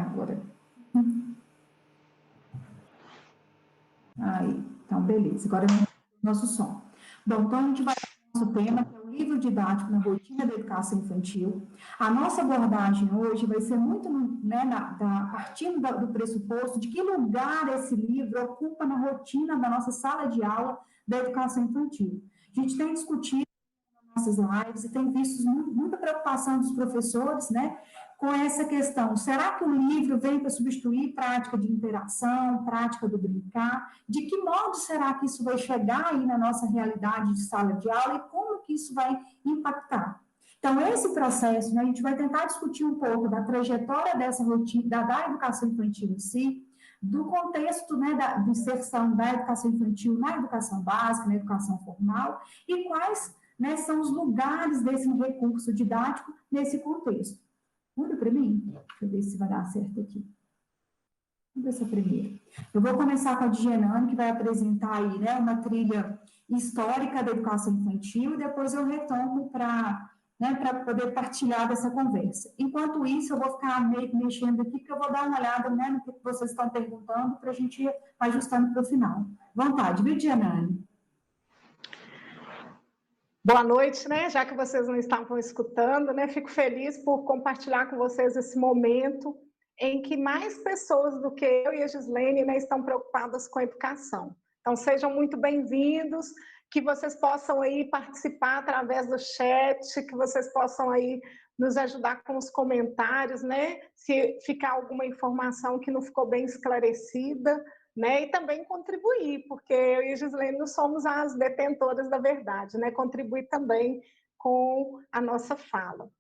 Agora. Aí, então, beleza. Agora o nosso som. Bom, então a gente vai para o nosso tema, que é o livro didático na rotina da educação infantil. A nossa abordagem hoje vai ser muito, né, partindo do pressuposto de que lugar esse livro ocupa na rotina da nossa sala de aula da educação infantil. A gente tem discutido nossas lives e tem visto muita preocupação dos professores, né, com essa questão. Será que o livro vem para substituir prática de interação, prática do brincar? De que modo será que isso vai chegar aí na nossa realidade de sala de aula e como que isso vai impactar? Então, esse processo, né, a gente vai tentar discutir um pouco da trajetória dessa rotina, da educação infantil em si, do contexto, né, da inserção da educação infantil na educação básica, na educação formal, e quais, né, são os lugares desse recurso didático nesse contexto. Muda para mim? Deixa eu ver se vai dar certo aqui. Vamos ver essa primeira. Eu vou começar com a Digenane, que vai apresentar aí, né, uma trilha histórica da educação infantil, e depois eu retomo para, né, para poder partilhar dessa conversa. Enquanto isso, eu vou ficar mexendo aqui, porque eu vou dar uma olhada, né, no que vocês estão perguntando, para a gente ir ajustando para o final. Vontade, viu, Digenane? Boa noite, né? Já que vocês não estavam escutando, né? Fico feliz por compartilhar com vocês esse momento em que mais pessoas do que eu e a Gislene, né, estão preocupadas com a educação. Então, sejam muito bem-vindos, que vocês possam aí participar através do chat, que vocês possam aí nos ajudar com os comentários, né? Se ficar alguma informação que não ficou bem esclarecida, né, e também contribuir, porque eu e a Gislene não somos as detentoras da verdade, né, contribuir também com a nossa fala.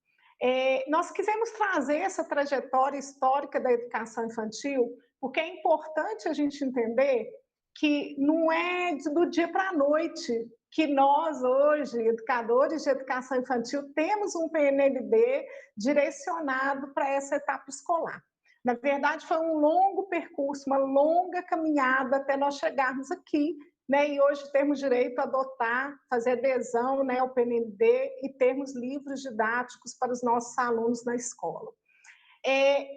Nós quisemos trazer essa trajetória histórica da educação infantil, porque é importante a gente entender que não é do dia para a noite que nós, hoje, educadores de educação infantil, temos um PNLD direcionado para essa etapa escolar. Na verdade, foi um longo percurso, uma longa caminhada até nós chegarmos aqui, né? E hoje termos direito a adotar, fazer adesão, né, ao PNLD e termos livros didáticos para os nossos alunos na escola.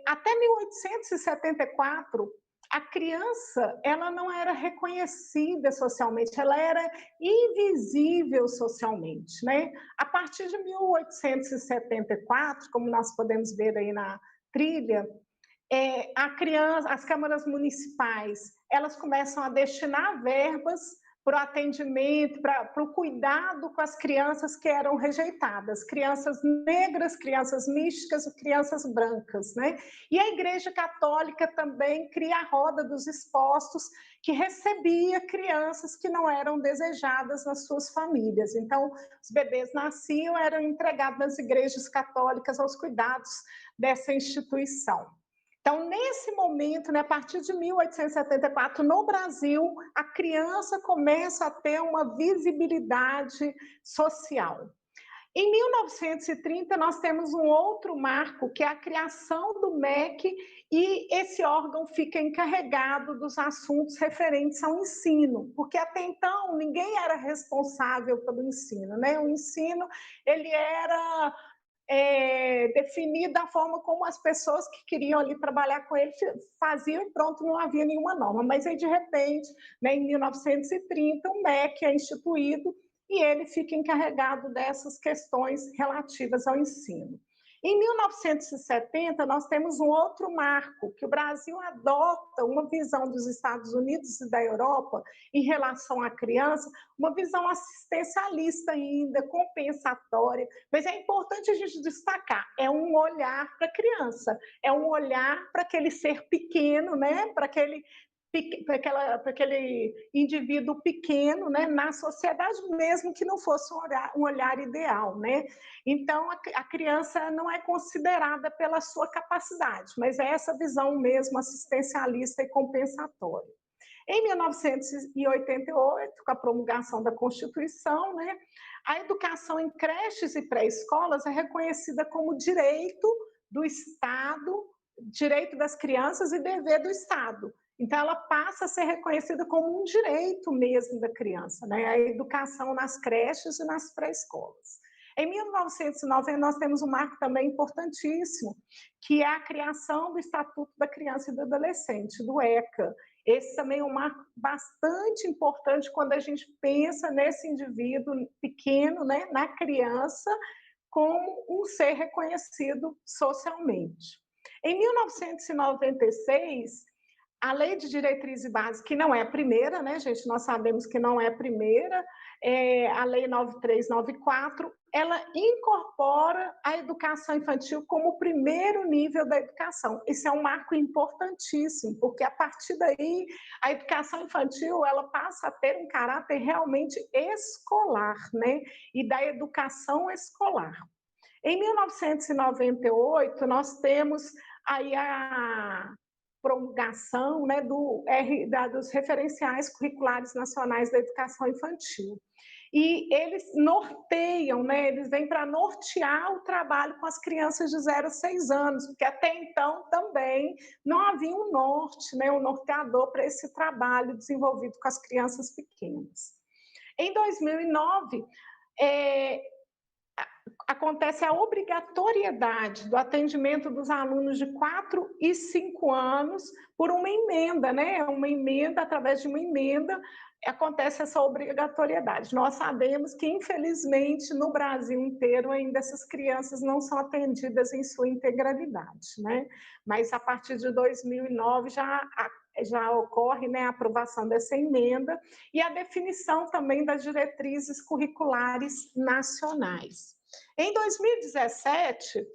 Até 1874, a criança ela não era reconhecida socialmente, ela era invisível socialmente, né? A partir de 1874, como nós podemos ver aí na trilha, as câmaras municipais, elas começam a destinar verbas para o atendimento, para o cuidado com as crianças que eram rejeitadas, crianças negras, crianças místicas, crianças brancas, né? E a Igreja Católica também cria a roda dos expostos, que recebia crianças que não eram desejadas nas suas famílias. Então, os bebês nasciam, eram entregados nas igrejas católicas aos cuidados dessa instituição. Então, nesse momento, né, a partir de 1874, no Brasil, a criança começa a ter uma visibilidade social. Em 1930, nós temos um outro marco, que é a criação do MEC, e esse órgão fica encarregado dos assuntos referentes ao ensino, porque até então ninguém era responsável pelo ensino, né? O ensino, ele era definir da forma como as pessoas que queriam ali trabalhar com ele faziam e pronto, não havia nenhuma norma. Mas aí, de repente, né, em 1930, o MEC é instituído e ele fica encarregado dessas questões relativas ao ensino. Em 1970, nós temos um outro marco, que o Brasil adota uma visão dos Estados Unidos e da Europa em relação à criança, uma visão assistencialista ainda, compensatória, mas é importante a gente destacar, é um olhar para a criança, é um olhar para aquele ser pequeno, né? para aquele indivíduo pequeno, né, na sociedade, mesmo que não fosse um olhar ideal, né? Então, a criança não é considerada pela sua capacidade, mas é essa visão mesmo assistencialista e compensatória. Em 1988, com a promulgação da Constituição, né, a educação em creches e pré-escolas é reconhecida como direito do Estado, direito das crianças e dever do Estado. Então, ela passa a ser reconhecida como um direito mesmo da criança, né? A educação nas creches e nas pré-escolas. Em 1990, nós temos um marco também importantíssimo, que é a criação do Estatuto da Criança e do Adolescente, do ECA. Esse também é um marco bastante importante quando a gente pensa nesse indivíduo pequeno, né, na criança, como um ser reconhecido socialmente. Em 1996, a Lei de Diretrizes Básicas, que não é a primeira, né, gente? Nós sabemos que não é a primeira, a Lei 9394, ela incorpora a educação infantil como o primeiro nível da educação. Isso é um marco importantíssimo, porque a partir daí a educação infantil ela passa a ter um caráter realmente escolar, né? E da educação escolar. Em 1998, nós temos aí a promulgação, né, dos referenciais curriculares nacionais da educação infantil. E eles norteiam, né, eles vêm para nortear o trabalho com as crianças de 0 a 6 anos, porque até então também não havia um norte, né, um norteador para esse trabalho desenvolvido com as crianças pequenas. Em 2009, acontece a obrigatoriedade do atendimento dos alunos de 4 e 5 anos por uma emenda, né? Uma emenda, através de uma emenda, acontece essa obrigatoriedade. Nós sabemos que, infelizmente, no Brasil inteiro, ainda essas crianças não são atendidas em sua integralidade, né? Mas, a partir de 2009, já ocorre, né, a aprovação dessa emenda e a definição também das diretrizes curriculares nacionais. Em 2017,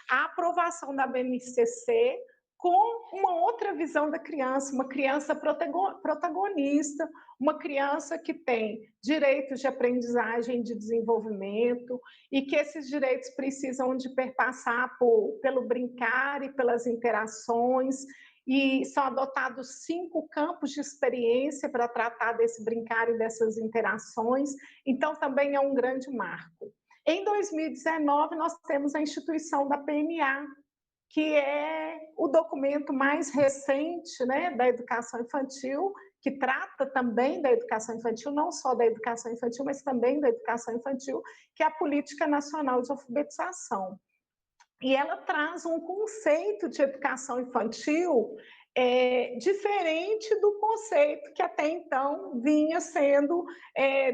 a aprovação da BNCC com uma outra visão da criança, uma criança protagonista, uma criança que tem direitos de aprendizagem e de desenvolvimento e que esses direitos precisam de perpassar pelo brincar e pelas interações, e são adotados 5 campos de experiência para tratar desse brincar e dessas interações, então também é um grande marco. Em 2019, nós temos a instituição da PNA, que é o documento mais recente, né, da educação infantil, que trata também da educação infantil, não só da educação infantil, mas também da educação infantil, que é a Política Nacional de Alfabetização. E ela traz um conceito de educação infantil diferente do conceito que até então vinha sendo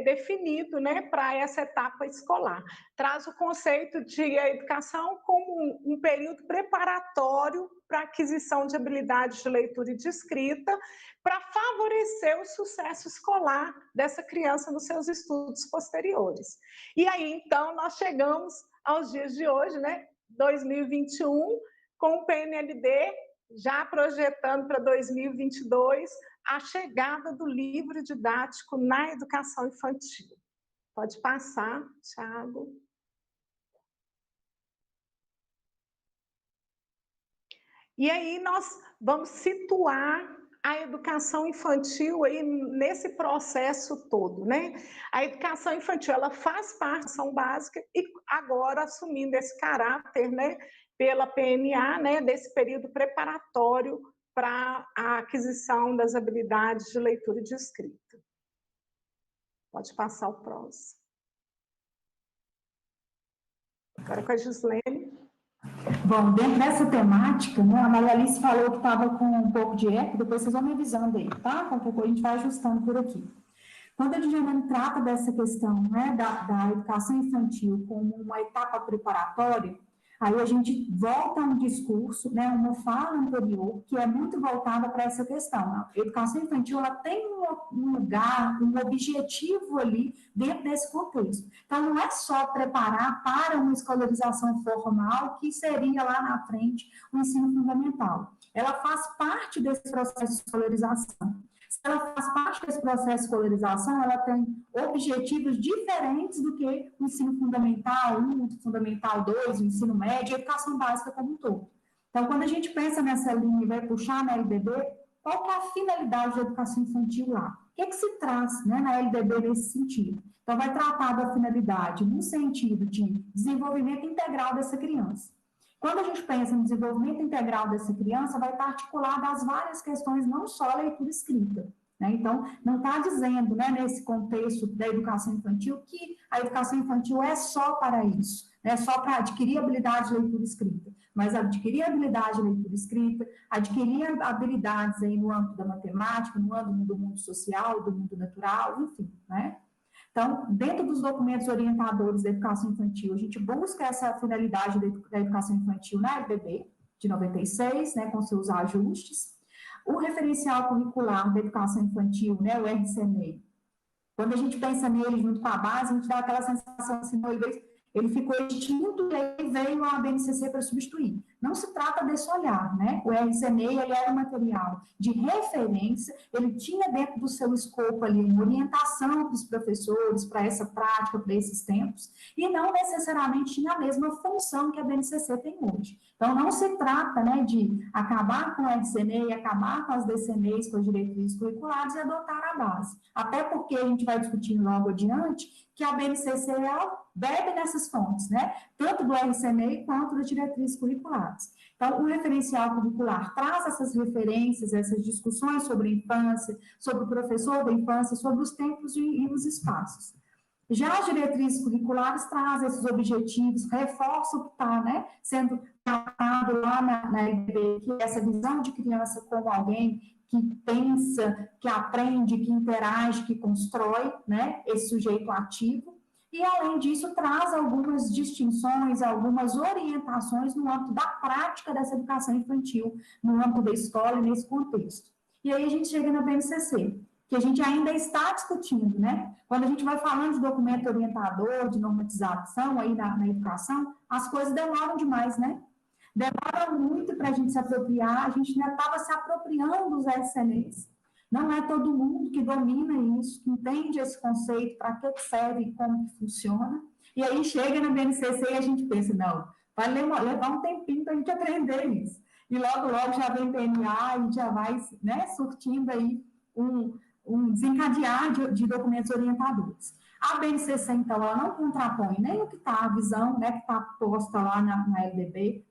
definido, né, para essa etapa escolar. Traz o conceito de a educação como um período preparatório para a aquisição de habilidades de leitura e de escrita, para favorecer o sucesso escolar dessa criança nos seus estudos posteriores. E aí, então, nós chegamos aos dias de hoje, né, 2021, com o PNLD já projetando para 2022 a chegada do livro didático na educação infantil. Pode passar, Thiago. E aí nós vamos situar a educação infantil aí nesse processo todo, né? A educação infantil, ela faz parte da ação básica e agora assumindo esse caráter, né, pela PNA, né, desse período preparatório para a aquisição das habilidades de leitura e de escrita. Pode passar o próximo. Agora com a Gislene. Bom, dentro dessa temática, né, a Maria Alice falou que estava com um pouco de eco, depois vocês vão me avisando aí, tá? Qualquer coisa a gente vai ajustando por aqui. Quando a gente trata dessa questão, né, da educação infantil como uma etapa preparatória, aí a gente volta a um discurso, né, uma fala anterior, que é muito voltada para essa questão. A educação infantil, ela tem um lugar, um objetivo ali dentro desse contexto. Então, não é só preparar para uma escolarização formal, que seria lá na frente o ensino fundamental. Ela faz parte desse processo de escolarização. Se ela faz parte desse processo de escolarização, ela tem objetivos diferentes do que o ensino fundamental 1, o fundamental 2, o ensino médio, a educação básica como um todo. Então, quando a gente pensa nessa linha e vai puxar na LDB, qual que é a finalidade da educação infantil lá? O que se traz, né, na LDB nesse sentido? Então, vai tratar da finalidade no sentido de desenvolvimento integral dessa criança. Quando a gente pensa no desenvolvimento integral dessa criança, vai estar articulado às várias questões, não só a leitura escrita, né? Então, não está dizendo, né, nesse contexto da educação infantil, que a educação infantil é só para isso, né, só para adquirir habilidade de leitura e escrita, mas adquirir habilidade de leitura e escrita, adquirir habilidades aí no âmbito da matemática, no âmbito do mundo social, do mundo natural, enfim, né? Então, dentro dos documentos orientadores da educação infantil, a gente busca essa finalidade da educação infantil na LDB, de 96, né, com seus ajustes. O referencial curricular da educação infantil, né, o RCMEI, quando a gente pensa nele junto com a base, a gente dá aquela sensação assim, ele ficou extinto e aí veio a BNCC para substituir. Não se trata desse olhar, né? O RCMEI, ele era um material de referência, ele tinha dentro do seu escopo ali uma orientação para os professores, para essa prática, para esses tempos, e não necessariamente tinha a mesma função que a BNCC tem hoje. Então, não se trata, né, de acabar com o RCMEI, acabar com as DCMEIs, com as diretrizes curriculares e adotar a base. Até porque a gente vai discutir logo adiante que a BNCC bebe nessas fontes, né? Tanto do RCMEI quanto das diretrizes curriculares. Então, o referencial curricular traz essas referências, essas discussões sobre a infância, sobre o professor da infância, sobre os tempos e os espaços. Já as diretrizes curriculares trazem esses objetivos, reforçam o que está, né, sendo tratado lá na LDB, que é essa visão de criança como alguém que pensa, que aprende, que interage, que constrói, né, esse sujeito ativo. E, além disso, traz algumas distinções, algumas orientações no âmbito da prática dessa educação infantil, no âmbito da escola e nesse contexto. E aí a gente chega na BNCC, que a gente ainda está discutindo, né? Quando a gente vai falando de documento orientador, de normatização aí na educação, as coisas demoram demais, né? Demora muito para a gente se apropriar, a gente ainda estava se apropriando dos SNEs. Não é todo mundo que domina isso, que entende esse conceito, para que serve e como que funciona. E aí chega na BNCC e a gente pensa, não, vai levar um tempinho para a gente aprender isso. E logo já vem PNA e já vai, né, surtindo aí um desencadear de documentos orientadores. A BNCC, então, ela não contrapõe nem o que está a visão, né, que está posta lá na LDB,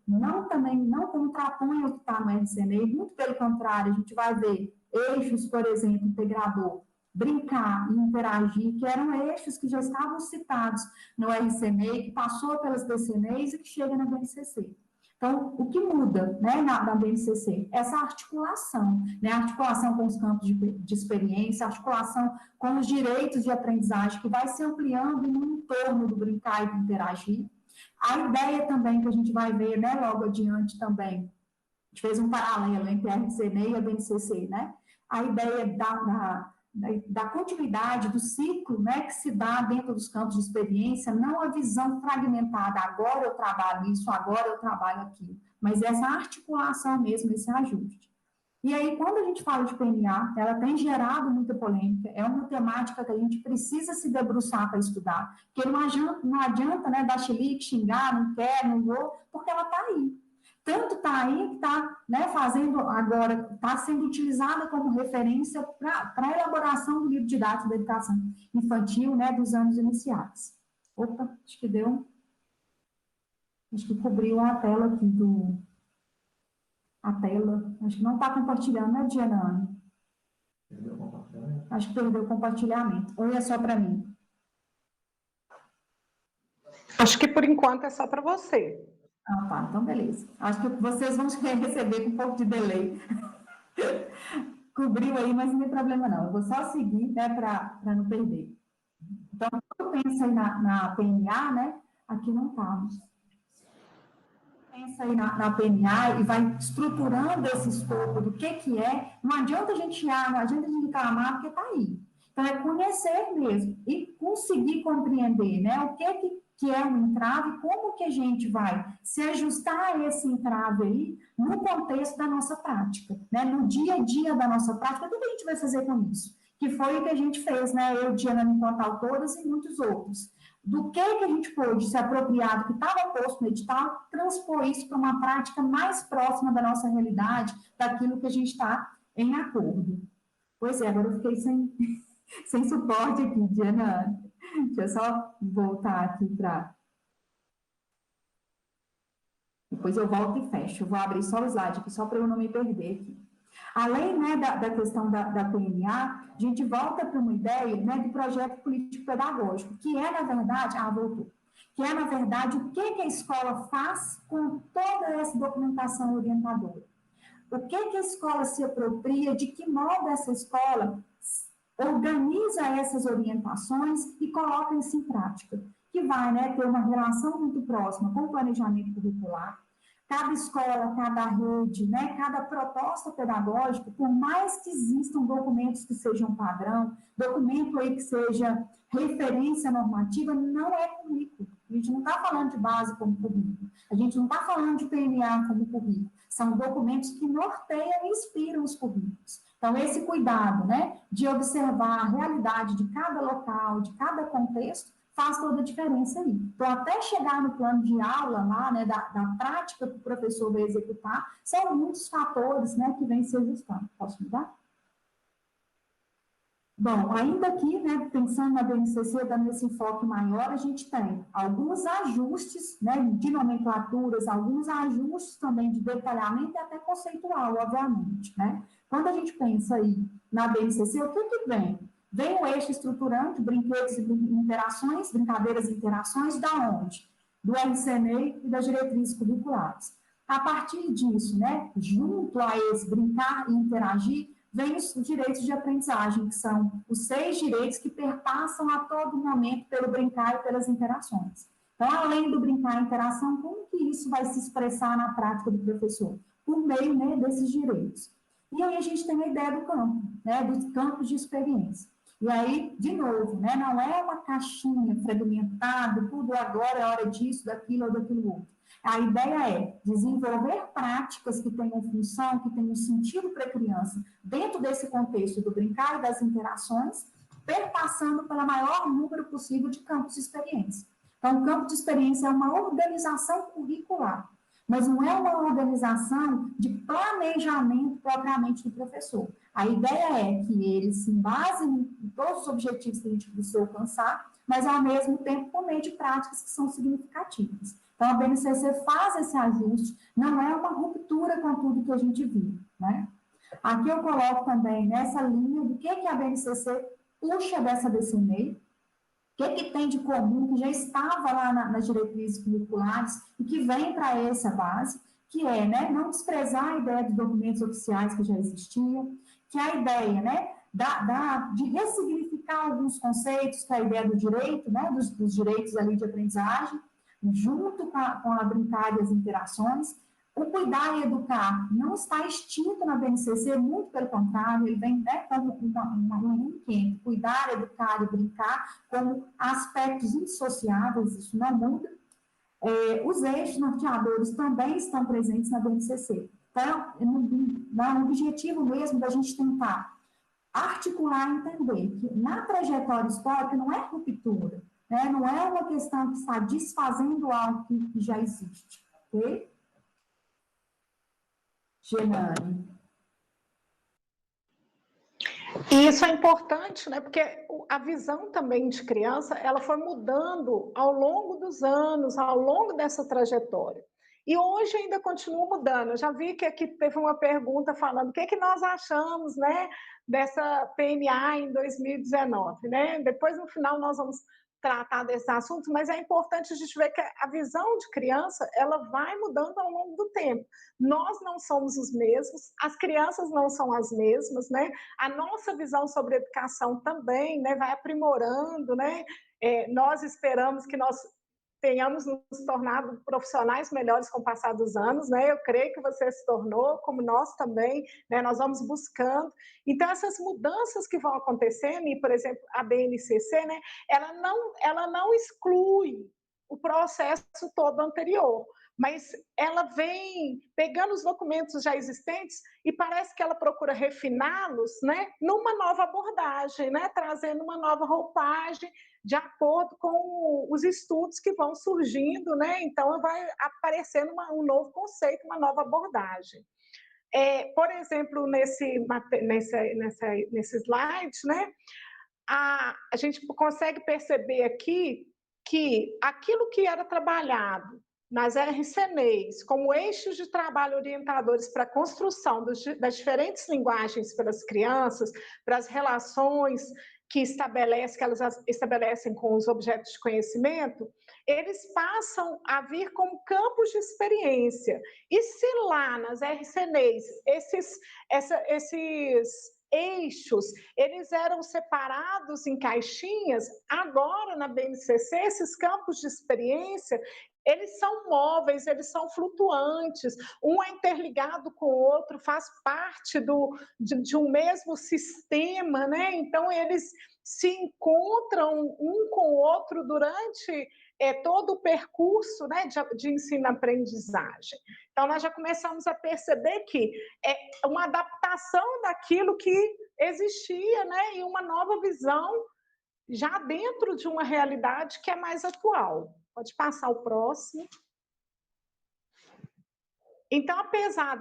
também não contrapõe o que está no RCMEI, muito pelo contrário, a gente vai ver eixos, por exemplo, integrador, brincar e interagir, que eram eixos que já estavam citados no RCMEI, que passou pelas DCMEIs e que chega na BNCC. Então, o que muda, né, na BNCC? Essa articulação, né, articulação com os campos de experiência, articulação com os direitos de aprendizagem, que vai se ampliando no entorno do brincar e do interagir. A ideia também que a gente vai ver, né, logo adiante também, a gente fez um paralelo entre a RCMEI e a BNCC, né? A ideia da continuidade do ciclo, né, que se dá dentro dos campos de experiência, não a visão fragmentada, agora eu trabalho isso, agora eu trabalho aquilo, mas essa articulação mesmo, esse ajuste. E aí, quando a gente fala de PNA, ela tem gerado muita polêmica, é uma temática que a gente precisa se debruçar para estudar, porque não adianta, né, dar chilique, xingar, não quer, não vou, porque ela está aí. Tanto está aí que está, né, fazendo agora, está sendo utilizada como referência para a elaboração do livro didático da educação infantil, né, dos anos iniciais. Opa, acho que cobriu a tela aqui a tela, acho que não está compartilhando, né, Diana? Perdeu o compartilhamento? Acho que perdeu o compartilhamento, ou é só para mim? Acho que por enquanto é só para você. Ah, tá, então beleza. Acho que vocês vão receber com um pouco de delay. Cobriu aí, mas não tem problema não. Eu vou só seguir, né, para não perder. Então, quando pensa aí na PNA, né, aqui não está. Pensa aí na PNA e vai estruturando esse escopo do que é, não adianta a gente reclamar, porque está aí. Então, é conhecer mesmo e conseguir compreender, né, o que é um entrave, como que a gente vai se ajustar a esse entrave aí no contexto da nossa prática, né, no dia a dia da nossa prática, o que a gente vai fazer com isso? Que foi o que a gente fez, né, eu, Diana, enquanto autoras e muitos outros. Do que a gente pôde se apropriar do que estava posto no edital, transpor isso para uma prática mais próxima da nossa realidade, daquilo que a gente está em acordo. Pois é, agora eu fiquei sem suporte aqui, Diana. Deixa eu só voltar aqui para... Depois eu volto e fecho. Eu vou abrir só o slide aqui, só para eu não me perder aqui. Além, né, da questão da PNA, a gente volta para uma ideia, né, do projeto político-pedagógico, que é, na verdade, que é, na verdade, o que a escola faz com toda essa documentação orientadora. O que a escola se apropria, de que modo essa escola organiza essas orientações e coloca isso em prática, que vai, né, ter uma relação muito próxima com o planejamento curricular. Cada escola, cada rede, né, cada proposta pedagógica, por mais que existam documentos que sejam padrão, documento aí que seja referência normativa, não é currículo. A gente não está falando de base como currículo, a gente não está falando de PNA como currículo, são documentos que norteiam e inspiram os currículos. Então, esse cuidado, né, de observar a realidade de cada local, de cada contexto, faz toda a diferença aí. Então, até chegar no plano de aula lá, né, da prática que o professor vai executar, são muitos fatores, né, que vêm se ajustando. Posso mudar? Bom, ainda aqui, né, pensando na BNCC, dando esse enfoque maior, a gente tem alguns ajustes, né, de nomenclaturas, alguns ajustes também de detalhamento e até conceitual, obviamente, né. Quando a gente pensa aí na BNCC, o que vem? Vem o eixo estruturante, brinquedos e interações, brincadeiras e interações, da onde? Do RCNEI e das diretrizes curriculares. A partir disso, né, junto a esse brincar e interagir, vem os direitos de aprendizagem, que são os 6 direitos que perpassam a todo momento pelo brincar e pelas interações. Então, além do brincar e interação, como que isso vai se expressar na prática do professor? Por meio, né, desses direitos. E aí a gente tem a ideia do campo, né, dos campos de experiência. E aí, de novo, né, não é uma caixinha fragmentada, tudo agora é hora disso, daquilo ou daquilo outro. A ideia é desenvolver práticas que tenham função, que tenham sentido para a criança, dentro desse contexto do brincar e das interações, perpassando pelo maior número possível de campos de experiência. Então, o campo de experiência é uma organização curricular, mas não é uma organização de planejamento propriamente do professor. A ideia é que ele se base em todos os objetivos que a gente precisa alcançar, mas, ao mesmo tempo, por meio de práticas que são significativas. Então, a BNCC faz esse ajuste, não é uma ruptura com tudo que a gente viu, né? Aqui eu coloco também nessa linha do que a BNCC puxa dessa DCMEI, o que tem de comum, que já estava lá nas diretrizes curriculares e que vem para essa base, que é, né, não desprezar a ideia dos documentos oficiais que já existiam, que é a ideia, né, de ressignificar alguns conceitos, que é a ideia do direito, né, dos direitos ali de aprendizagem, junto com a brincar e as interações. O cuidar e educar não está extinto na BNCC, muito pelo contrário, ele vem, né, como um link entre cuidar, educar e brincar, como aspectos indissociáveis, isso não muda. Os eixos norteadores também estão presentes na BNCC. Então, no objetivo mesmo da gente tentar articular e entender que na trajetória histórica não é ruptura, né? Não é uma questão que está desfazendo algo que já existe, ok? Genane. E isso é importante, né? Porque a visão também de criança, ela foi mudando ao longo dos anos, ao longo dessa trajetória. E hoje ainda continua mudando. Eu já vi que aqui teve uma pergunta falando o que nós achamos, né, dessa PNA em 2019, né? Depois, no final, nós vamos tratar desse assunto, mas é importante a gente ver que a visão de criança, ela vai mudando ao longo do tempo. Nós não somos os mesmos, as crianças não são as mesmas, né? A nossa visão sobre educação também, né, vai aprimorando, né? Nós esperamos que nós tenhamos nos tornado profissionais melhores com o passar dos anos, né? Eu creio que você se tornou, como nós também, né? Nós vamos buscando. Então, essas mudanças que vão acontecendo, e, por exemplo, a BNCC, né? Ela não exclui o processo todo anterior, mas ela vem pegando os documentos já existentes e parece que ela procura refiná-los, né, numa nova abordagem, né, trazendo uma nova roupagem de acordo com os estudos que vão surgindo, né, então vai aparecendo um novo conceito, uma nova abordagem. Por exemplo, nesse slide, né, a gente consegue perceber aqui que aquilo que era trabalhado nas RCNEs, como eixos de trabalho orientadores para a construção das diferentes linguagens pelas crianças, para as relações que elas estabelecem com os objetos de conhecimento, eles passam a vir como campos de experiência. E se lá nas RCNEs, esses eixos, eles eram separados em caixinhas, agora na BNCC, esses campos de experiência, eles são móveis, eles são flutuantes, um é interligado com o outro, faz parte de um mesmo sistema, né? Então, eles se encontram um com o outro durante todo o percurso, né, de ensino-aprendizagem. Então, nós já começamos a perceber que é uma adaptação daquilo que existia, né, e uma nova visão já dentro de uma realidade que é mais atual. Pode passar o próximo. Então, apesar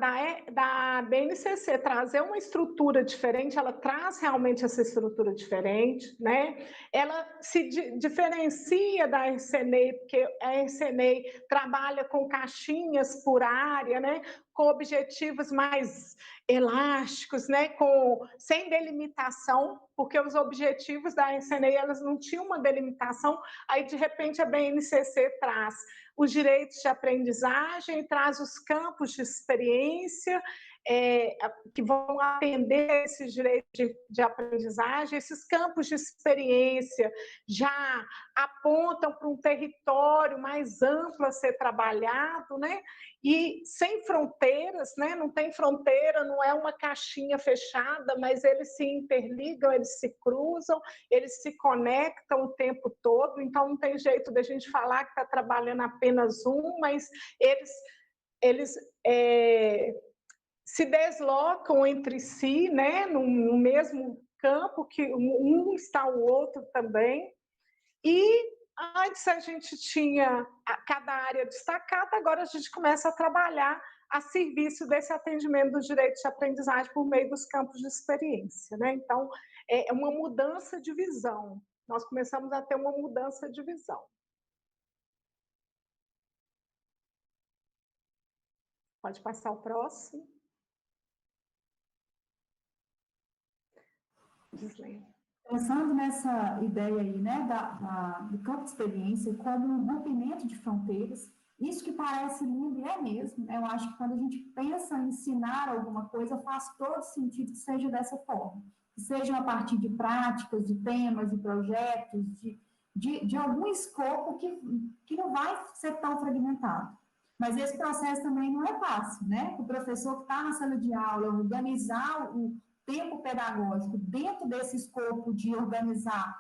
da BNCC trazer uma estrutura diferente, ela traz realmente essa estrutura diferente, né? Ela se diferencia da RCNEI, porque a RCNEI trabalha com caixinhas por área, né? Com objetivos mais elásticos, né? Sem delimitação, porque os objetivos da RCNEI, elas não tinham uma delimitação, aí de repente a BNCC traz os direitos de aprendizagem, traz os campos de experiência que vão atender esses direitos de aprendizagem. Esses campos de experiência já apontam para um território mais amplo a ser trabalhado, né? E sem fronteiras, né? Não tem fronteira, não é uma caixinha fechada, mas eles se interligam, eles se cruzam, eles se conectam o tempo todo, então não tem jeito da gente falar que está trabalhando apenas mas eles se deslocam entre si, né, no mesmo campo, que um está o outro também. E antes a gente tinha cada área destacada, agora a gente começa a trabalhar a serviço desse atendimento dos direitos de aprendizagem por meio dos campos de experiência, né? Então, é uma mudança de visão. Nós começamos a ter uma mudança de visão. Pode passar o próximo. Pensando nessa ideia aí, né, do campo de experiência como um rompimento de fronteiras, isso que parece lindo e é mesmo, né? Eu acho que quando a gente pensa em ensinar alguma coisa, faz todo sentido que seja dessa forma, que seja a partir de práticas, de temas, de projetos, de algum escopo que não vai ser tão fragmentado. Mas esse processo também não é fácil, né? O professor que está na sala de aula, organizar o tempo pedagógico dentro desse escopo de organizar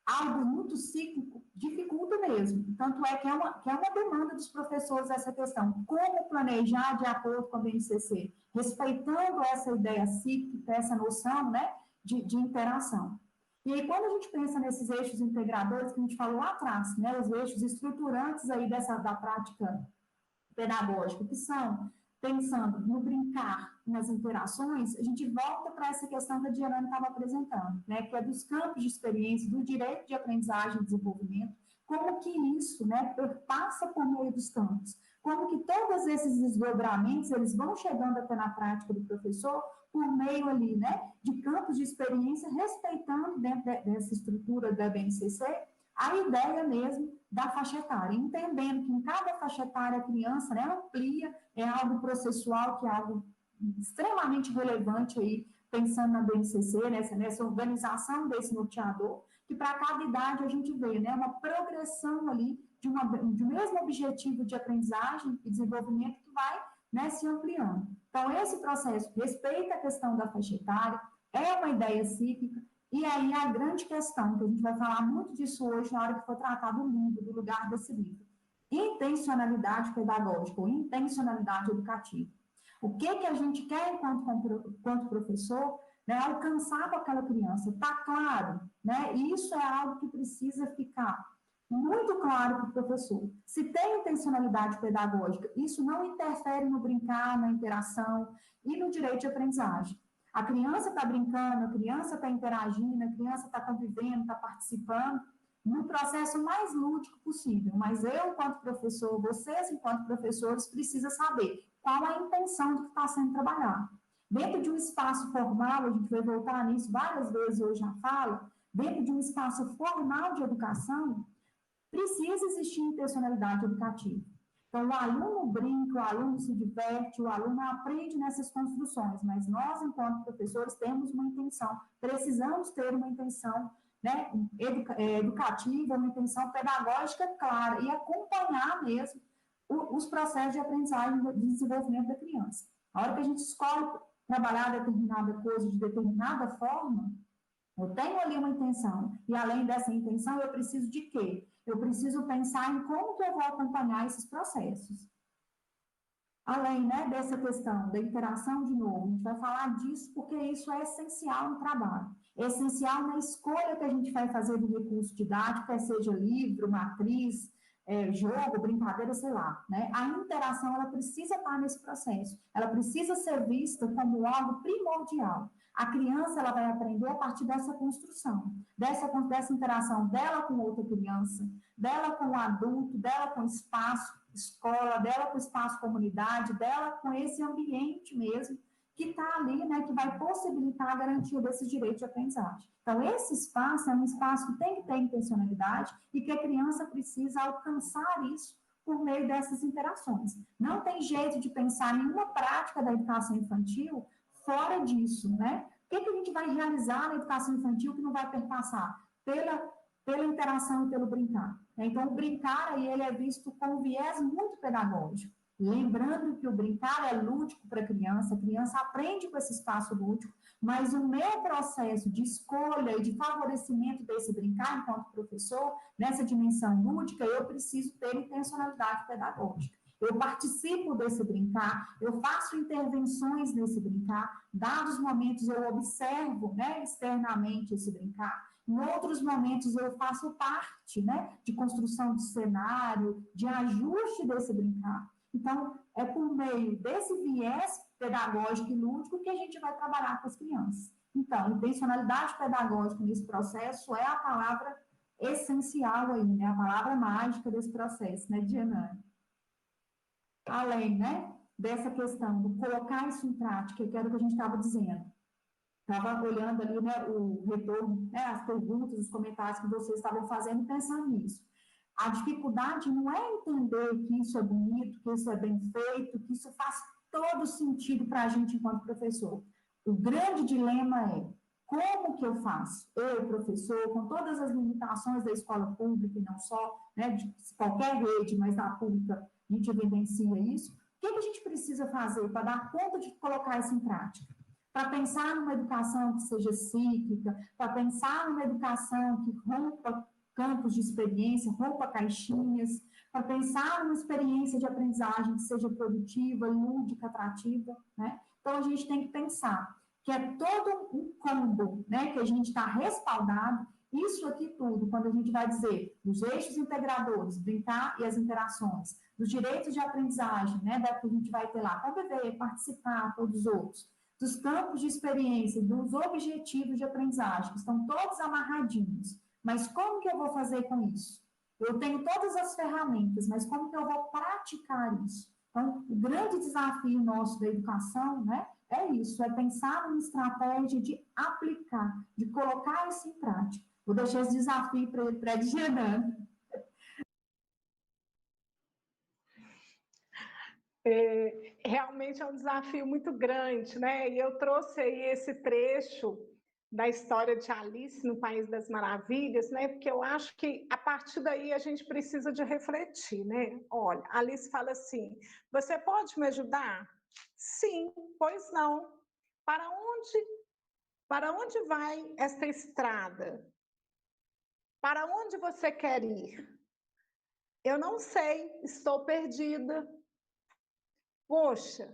algo muito cíclico, dificulta mesmo. Tanto é que é uma demanda dos professores essa questão. Como planejar de acordo com a BNCC? Respeitando essa ideia cíclica, essa noção, né, de interação. E aí, quando a gente pensa nesses eixos integradores que a gente falou lá atrás, né, os eixos estruturantes aí da prática pedagógica, que são pensando no brincar, nas interações, a gente volta para essa questão que a Diana estava apresentando, né, que é dos campos de experiência, do direito de aprendizagem e desenvolvimento, como que isso, né, perpassa por meio dos campos, como que todos esses desdobramentos, eles vão chegando até na prática do professor por meio ali, né, de campos de experiência, respeitando dentro dessa estrutura da BNCC, a ideia mesmo da faixa etária, entendendo que em cada faixa etária a criança, né, amplia, é algo processual, que é algo extremamente relevante aí, pensando na BNCC, nessa organização desse norteador, que para cada idade a gente vê, né, uma progressão ali de um mesmo objetivo de aprendizagem e desenvolvimento que vai, né, se ampliando. Então, esse processo respeita a questão da faixa etária, é uma ideia cíclica. E aí a grande questão, que a gente vai falar muito disso hoje na hora que for tratar do livro, do lugar desse livro, intencionalidade pedagógica ou intencionalidade educativa. O que a gente quer enquanto professor, né, alcançar com aquela criança, está claro, né? E isso é algo que precisa ficar muito claro para o professor. Se tem intencionalidade pedagógica, isso não interfere no brincar, na interação e no direito de aprendizagem. A criança está brincando, a criança está interagindo, a criança está convivendo, está participando, no processo mais lúdico possível. Mas eu, enquanto professor, vocês, enquanto professores, precisam saber qual a intenção do que está sendo trabalhado. Dentro de um espaço formal, a gente vai voltar nisso várias vezes hoje na fala, dentro de um espaço formal de educação, precisa existir intencionalidade educativa. Então, o aluno brinca, o aluno se diverte, o aluno aprende nessas construções, mas nós, enquanto professores, temos uma intenção, precisamos ter uma intenção, né, educativa, uma intenção pedagógica clara e acompanhar mesmo os processos de aprendizagem e de desenvolvimento da criança. A hora que a gente escolhe trabalhar determinada coisa de determinada forma, eu tenho ali uma intenção, e além dessa intenção, eu preciso de quê? Eu preciso pensar em como que eu vou acompanhar esses processos. Além, né, dessa questão da interação, de novo, a gente vai falar disso porque isso é essencial no trabalho. É essencial na escolha que a gente vai fazer do recurso didático, quer seja livro, matriz, jogo, brincadeira, sei lá. Né? A interação, ela precisa estar nesse processo. Ela precisa ser vista como algo primordial. A criança, ela vai aprender a partir dessa construção, dessa interação dela com outra criança, dela com o adulto, dela com o espaço, escola, dela com o espaço comunidade, dela com esse ambiente mesmo, que está ali, né, que vai possibilitar a garantia desses direitos de aprendizagem. Então, esse espaço é um espaço que tem que ter intencionalidade e que a criança precisa alcançar isso por meio dessas interações. Não tem jeito de pensar nenhuma prática da educação infantil fora disso, né? O que a gente vai realizar na educação infantil que não vai perpassar pela interação e pelo brincar? Então, o brincar aí, ele é visto com um viés muito pedagógico. Lembrando que o brincar é lúdico para a criança aprende com esse espaço lúdico, mas o meu processo de escolha e de favorecimento desse brincar, enquanto professor, nessa dimensão lúdica, eu preciso ter intencionalidade pedagógica. Eu participo desse brincar, eu faço intervenções nesse brincar, dados momentos eu observo, né, externamente esse brincar, em outros momentos eu faço parte, né, de construção de cenário, de ajuste desse brincar. Então, é por meio desse viés pedagógico e lúdico que a gente vai trabalhar com as crianças. Então, intencionalidade pedagógica nesse processo é a palavra essencial aí, né, a palavra mágica desse processo, né, Diana? Além, né, dessa questão do colocar isso em prática, que era o que a gente estava dizendo. Estava olhando ali, né, o retorno, né, as perguntas, os comentários que vocês estavam fazendo, pensando nisso. A dificuldade não é entender que isso é bonito, que isso é bem feito, que isso faz todo sentido para a gente enquanto professor. O grande dilema é como que eu faço? Eu, professor, com todas as limitações da escola pública, e não só, né, de qualquer rede, mas da pública, a gente evidencia isso. O que a gente precisa fazer para dar conta de colocar isso em prática? Para pensar numa educação que seja cíclica, para pensar numa educação que rompa campos de experiência, rompa caixinhas, para pensar numa experiência de aprendizagem que seja produtiva, lúdica, atrativa, né? Então, a gente tem que pensar que é todo um combo, né, que a gente está respaldado, isso aqui tudo, quando a gente vai dizer dos eixos integradores, brincar e as interações, dos direitos de aprendizagem, né, da que a gente vai ter lá, conviver, participar, todos os outros, dos campos de experiência, dos objetivos de aprendizagem, que estão todos amarradinhos. Mas como que eu vou fazer com isso? Eu tenho todas as ferramentas, mas como que eu vou praticar isso? Então, o grande desafio nosso da educação, né, é isso, é pensar numa estratégia de aplicar, de colocar isso em prática. Vou deixar esse desafio para a Diana. Realmente é um desafio muito grande, né? E eu trouxe aí esse trecho da história de Alice no País das Maravilhas, né? Porque eu acho que a partir daí a gente precisa de refletir, né? Olha, Alice fala assim: você pode me ajudar? Sim, pois não. Para onde vai esta estrada? Para onde você quer ir? Eu não sei, estou perdida. Poxa,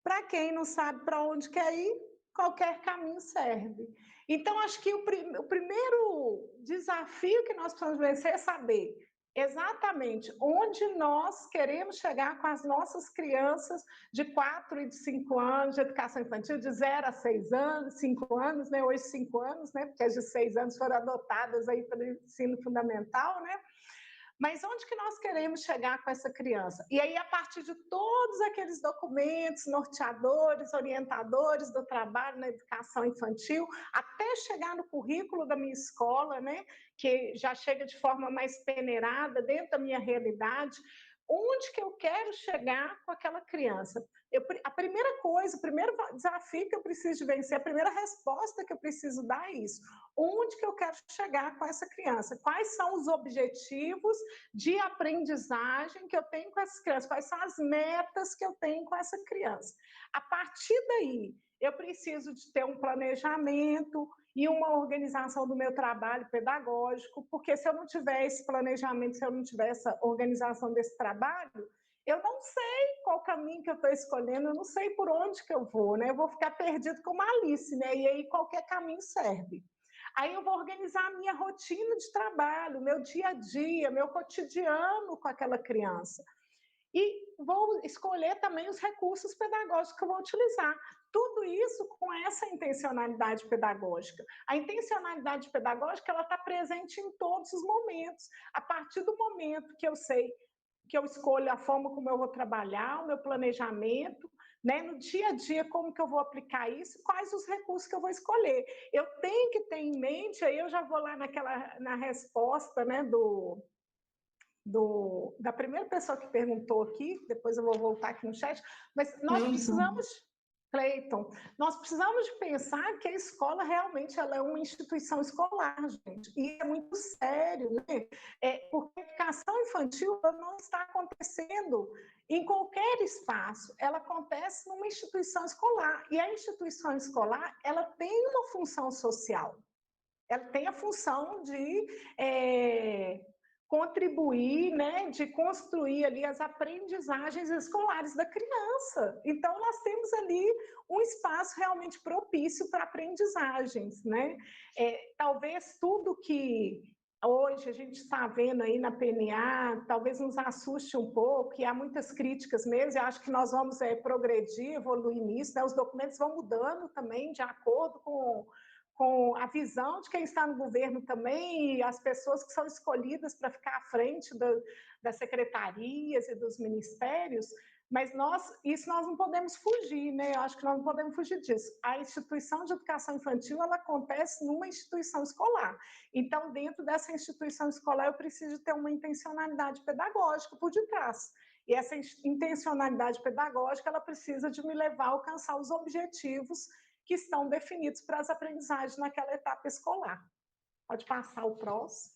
para quem não sabe para onde quer ir, qualquer caminho serve. Então, acho que o primeiro desafio que nós precisamos vencer é saber Exatamente, onde nós queremos chegar com as nossas crianças de 4 e de 5 anos, de educação infantil, de 0 a 6 anos, 5 anos, né? Hoje 5 anos, né? Porque as de 6 anos foram adotadas aí pelo ensino fundamental, né? Mas onde que nós queremos chegar com essa criança? E aí, a partir de todos aqueles documentos norteadores, orientadores do trabalho na educação infantil, até chegar no currículo da minha escola, né, que já chega de forma mais peneirada dentro da minha realidade, onde que eu quero chegar com aquela criança? A primeira coisa, o primeiro desafio que eu preciso de vencer, a primeira resposta que eu preciso dar é isso. Onde que eu quero chegar com essa criança? Quais são os objetivos de aprendizagem que eu tenho com essas crianças? Quais são as metas que eu tenho com essa criança? A partir daí, eu preciso de ter um planejamento e uma organização do meu trabalho pedagógico, porque se eu não tiver esse planejamento, se eu não tiver essa organização desse trabalho, eu não sei qual caminho que eu estou escolhendo, eu não sei por onde que eu vou, né? Eu vou ficar perdido como Alice, né? E aí qualquer caminho serve. Aí eu vou organizar a minha rotina de trabalho, meu dia a dia, meu cotidiano com aquela criança. E vou escolher também os recursos pedagógicos que eu vou utilizar. Tudo isso com essa intencionalidade pedagógica. A intencionalidade pedagógica ela está presente em todos os momentos. A partir do momento que eu sei que eu escolho a forma como eu vou trabalhar, o meu planejamento, né? No dia a dia, como que eu vou aplicar isso, quais os recursos que eu vou escolher. Eu tenho que ter em mente, aí eu já vou lá na resposta, né, da primeira pessoa que perguntou aqui, depois eu vou voltar aqui no chat, mas nós precisamos, Cleiton, nós precisamos de pensar que a escola realmente ela é uma instituição escolar, gente, e é muito sério, né? Porque a educação infantil não está acontecendo em qualquer espaço, ela acontece numa instituição escolar, e a instituição escolar, ela tem uma função social, ela tem a função de contribuir, né, de construir ali as aprendizagens escolares da criança. Então, nós temos ali um espaço realmente propício para aprendizagens, né? Talvez tudo que hoje a gente está vendo aí na PNA, talvez nos assuste um pouco, e há muitas críticas mesmo, eu acho que nós vamos progredir, evoluir nisso, né? Os documentos vão mudando também de acordo com a visão de quem está no governo também, e as pessoas que são escolhidas para ficar à frente das secretarias e dos ministérios, mas isso nós não podemos fugir, né? Eu acho que nós não podemos fugir disso. A instituição de educação infantil, ela acontece numa instituição escolar. Então, dentro dessa instituição escolar, eu preciso ter uma intencionalidade pedagógica por detrás. E essa intencionalidade pedagógica, ela precisa de me levar a alcançar os objetivos que estão definidos para as aprendizagens naquela etapa escolar. Pode passar o próximo.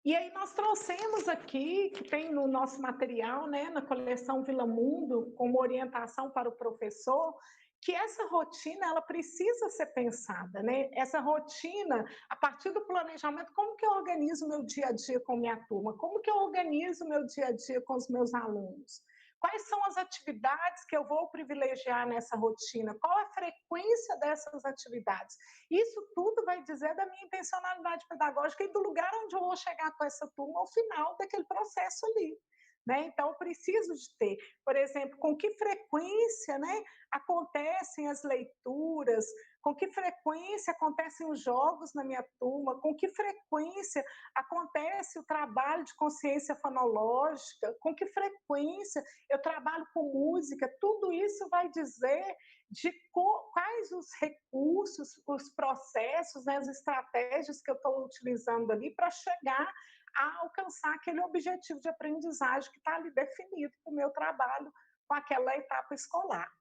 E aí nós trouxemos aqui, que tem no nosso material, né, na coleção Vila Mundo, como orientação para o professor, que essa rotina ela precisa ser pensada, né? Essa rotina, a partir do planejamento, como que eu organizo o meu dia a dia com minha turma? Como que eu organizo o meu dia a dia com os meus alunos? Quais são as atividades que eu vou privilegiar nessa rotina? Qual a frequência dessas atividades? Isso tudo vai dizer da minha intencionalidade pedagógica e do lugar onde eu vou chegar com essa turma ao final daquele processo ali. Né? Então, eu preciso de ter, por exemplo, com que frequência, né, acontecem as leituras, com que frequência acontecem os jogos na minha turma, com que frequência acontece o trabalho de consciência fonológica, com que frequência eu trabalho com música, tudo isso vai dizer de quais os recursos, os processos, né, as estratégias que eu estou utilizando ali para chegar a alcançar aquele objetivo de aprendizagem que está ali definido para o meu trabalho com aquela etapa escolar.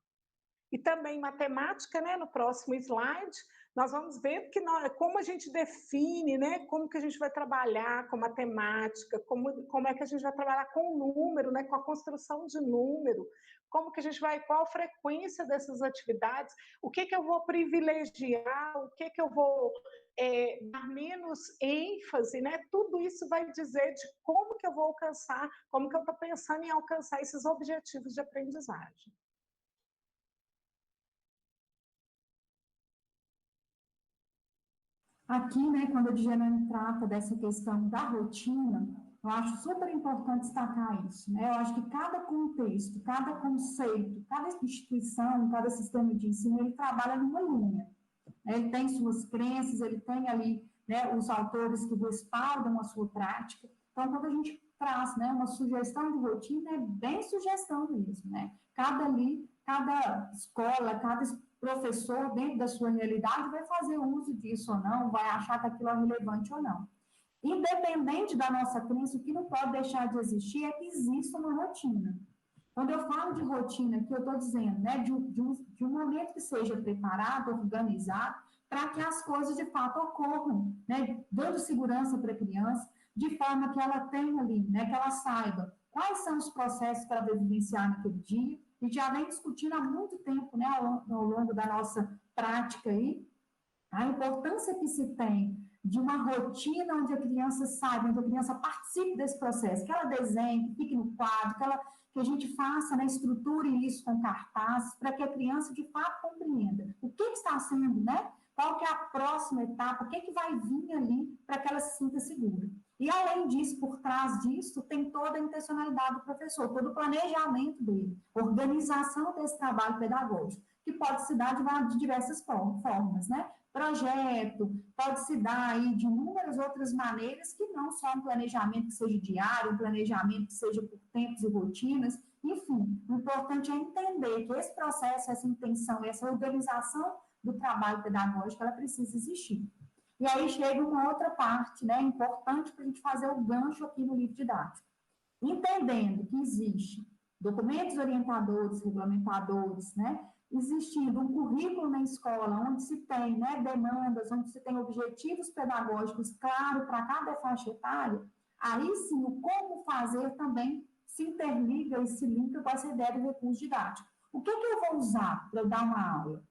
E também matemática, né, no próximo slide, nós vamos ver como a gente define, né, como que a gente vai trabalhar com matemática, como é que a gente vai trabalhar com o número, né, com a construção de número, como que a gente vai, qual a frequência dessas atividades, o que eu vou privilegiar, o que eu vou dar menos ênfase, né? Tudo isso vai dizer de como que eu vou alcançar, como que eu estou pensando em alcançar esses objetivos de aprendizagem. Aqui, né, quando a Diana trata dessa questão da rotina, eu acho super importante destacar isso, né? Eu acho que cada contexto, cada conceito, cada instituição, cada sistema de ensino, ele trabalha numa linha, né? Ele tem suas crenças, ele tem ali, né, os autores que respaldam a sua prática. Então, quando a gente traz, né, uma sugestão de rotina, é bem sugestão mesmo, né? Cada escola, cada professor, dentro da sua realidade, vai fazer uso disso ou não, vai achar que aquilo é relevante ou não. Independente da nossa crença, o que não pode deixar de existir é que exista uma rotina. Quando eu falo de rotina, que eu estou dizendo, né, de um momento que seja preparado, organizado, para que as coisas de fato ocorram, né, dando segurança para a criança, de forma que ela tenha ali, né, que ela saiba quais são os processos que ela vai vivenciar naquele dia. A gente já vem discutindo há muito tempo, né, ao longo da nossa prática aí, a importância que se tem de uma rotina onde a criança saiba, onde a criança participe desse processo, que ela desenhe, que fique no quadro, que a gente faça, né, estruture isso com cartazes, para que a criança de fato compreenda o que está sendo, né? Qual que é a próxima etapa, o que vai vir ali para que ela se sinta segura. E além disso, por trás disso, tem toda a intencionalidade do professor, todo o planejamento dele, organização desse trabalho pedagógico, que pode se dar de diversas formas, né? Projeto, pode se dar aí de inúmeras outras maneiras que não só um planejamento que seja diário, um planejamento que seja por tempos e rotinas, enfim, o importante é entender que esse processo, essa intenção, essa organização do trabalho pedagógico, ela precisa existir. E aí chega uma outra parte, né, importante para a gente fazer o gancho aqui no livro didático. Entendendo que existe documentos orientadores, regulamentadores, né, existindo um currículo na escola, onde se tem, né, demandas, onde se tem objetivos pedagógicos claros para cada faixa etária, aí sim o como fazer também se interliga e se linka com essa ideia do recurso didático. O que eu vou usar para eu dar uma aula?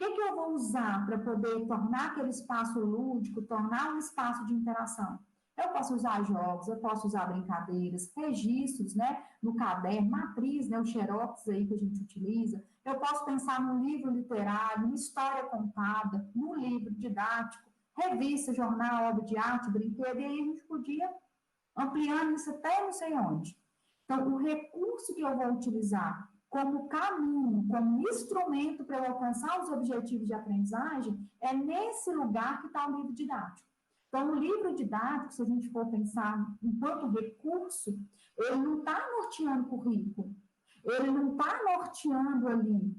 O que eu vou usar para poder tornar aquele espaço lúdico, tornar um espaço de interação? Eu posso usar jogos, eu posso usar brincadeiras, registros, né, no caderno, matriz, né, o xerox aí que a gente utiliza. Eu posso pensar num livro literário, numa história contada, num livro didático, revista, jornal, obra de arte, brinquedo, e aí a gente podia ampliando isso até não sei onde. Então, o recurso que eu vou utilizar como caminho, como instrumento para eu alcançar os objetivos de aprendizagem, é nesse lugar que está o livro didático. Então, o livro didático, se a gente for pensar enquanto recurso, ele não está norteando o currículo, ele não está norteando ali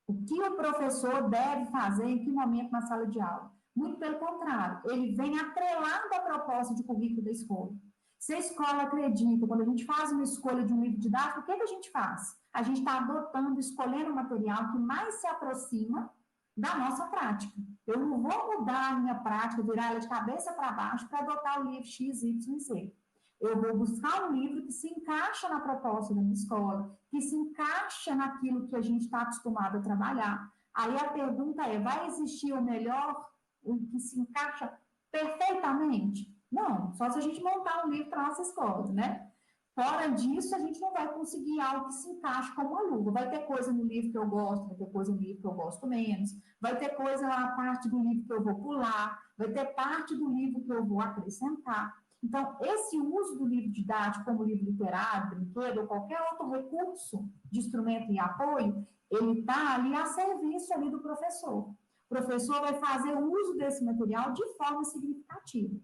o que o professor deve fazer em que momento na sala de aula. Muito pelo contrário, ele vem atrelado à proposta de currículo da escola. Se a escola acredita, quando a gente faz uma escolha de um livro didático, o que a gente faz? A gente está adotando, escolhendo o material que mais se aproxima da nossa prática. Eu não vou mudar a minha prática, virar ela de cabeça para baixo para adotar o livro X, Y, Z. Eu vou buscar um livro que se encaixa na proposta da minha escola, que se encaixa naquilo que a gente está acostumado a trabalhar. Aí a pergunta é, vai existir o melhor, o que se encaixa perfeitamente? Não, só se a gente montar um livro para a nossa escola, né? Fora disso, a gente não vai conseguir algo que se encaixe como uma luva. Vai ter coisa no livro que eu gosto, vai ter coisa no livro que eu gosto menos, vai ter coisa lá, parte do livro que eu vou pular, vai ter parte do livro que eu vou acrescentar. Então, esse uso do livro didático como livro literário, brinquedo ou qualquer outro recurso de instrumento e apoio, ele está ali a serviço ali do professor. O professor vai fazer uso desse material de forma significativa.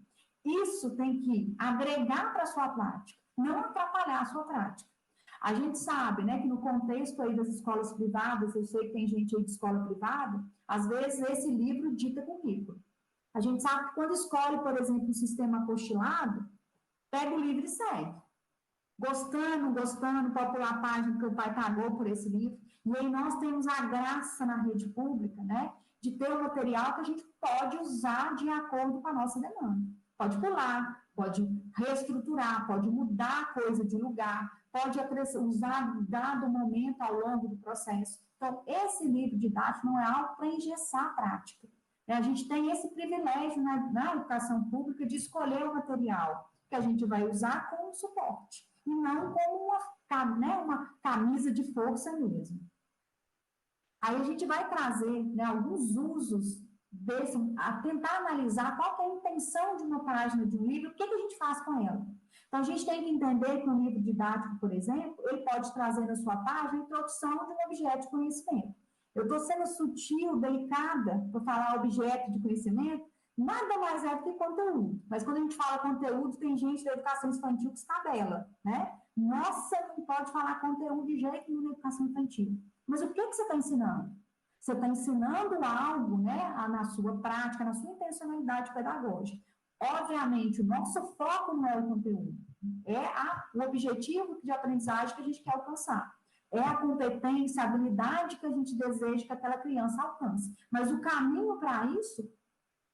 Isso tem que agregar para a sua prática, não atrapalhar a sua prática. A gente sabe, né, que no contexto aí das escolas privadas, eu sei que tem gente aí de escola privada, às vezes esse livro dita currículo. A gente sabe que quando escolhe, por exemplo, um sistema apostilado, pega o livro e segue. Gostando, pode pular a página que o pai pagou por esse livro. E aí nós temos a graça na rede pública, né, de ter um material que a gente pode usar de acordo com a nossa demanda. Pode pular, pode reestruturar, pode mudar a coisa de lugar, pode usar dado momento ao longo do processo. Então, esse livro didático não é algo para engessar a prática. A gente tem esse privilégio na educação pública de escolher o material que a gente vai usar como suporte, e não como uma camisa de força mesmo. Aí a gente vai trazer, né, alguns usos a tentar analisar qual que é a intenção de uma página de um livro, o que a gente faz com ela. Então, a gente tem que entender que um livro didático, por exemplo, ele pode trazer na sua página a introdução de um objeto de conhecimento. Eu estou sendo sutil, delicada, para falar objeto de conhecimento, nada mais é do que conteúdo. Mas quando a gente fala conteúdo, tem gente da educação infantil que estabela, né? Nossa, não pode falar conteúdo de jeito nenhum na educação infantil. Mas o que você está ensinando? Você está ensinando algo, né, na sua prática, na sua intencionalidade pedagógica. Obviamente, o nosso foco não é o conteúdo, é o objetivo de aprendizagem que a gente quer alcançar. É a competência, a habilidade que a gente deseja que aquela criança alcance. Mas o caminho para isso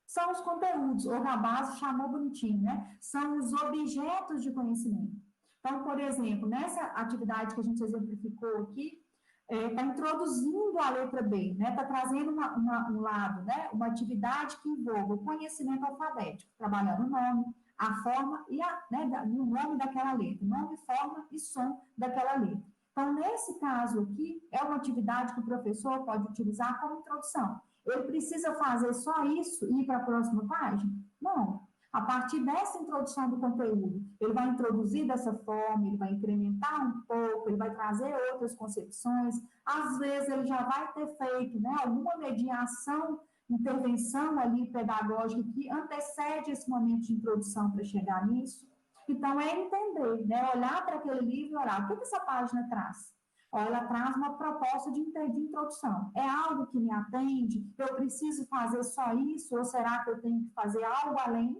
são os conteúdos. O Rabassa chamou bonitinho, né? São os objetos de conhecimento. Então, por exemplo, nessa atividade que a gente exemplificou aqui, está introduzindo a letra B, né? Está trazendo um lado, né? Uma atividade que envolva o conhecimento alfabético, trabalhando o nome, a forma e o nome daquela letra, nome, forma e som daquela letra. Então, nesse caso aqui, é uma atividade que o professor pode utilizar como introdução. Ele precisa fazer só isso e ir para a próxima página? Não. A partir dessa introdução do conteúdo, ele vai introduzir dessa forma, ele vai incrementar um pouco, ele vai trazer outras concepções, às vezes ele já vai ter feito, né, alguma mediação, intervenção ali pedagógica que antecede esse momento de introdução para chegar nisso. Então, é entender, né, olhar para aquele livro e olhar, o que essa página traz? Ela traz uma proposta de introdução. É algo que me atende? Eu preciso fazer só isso? Ou será que eu tenho que fazer algo além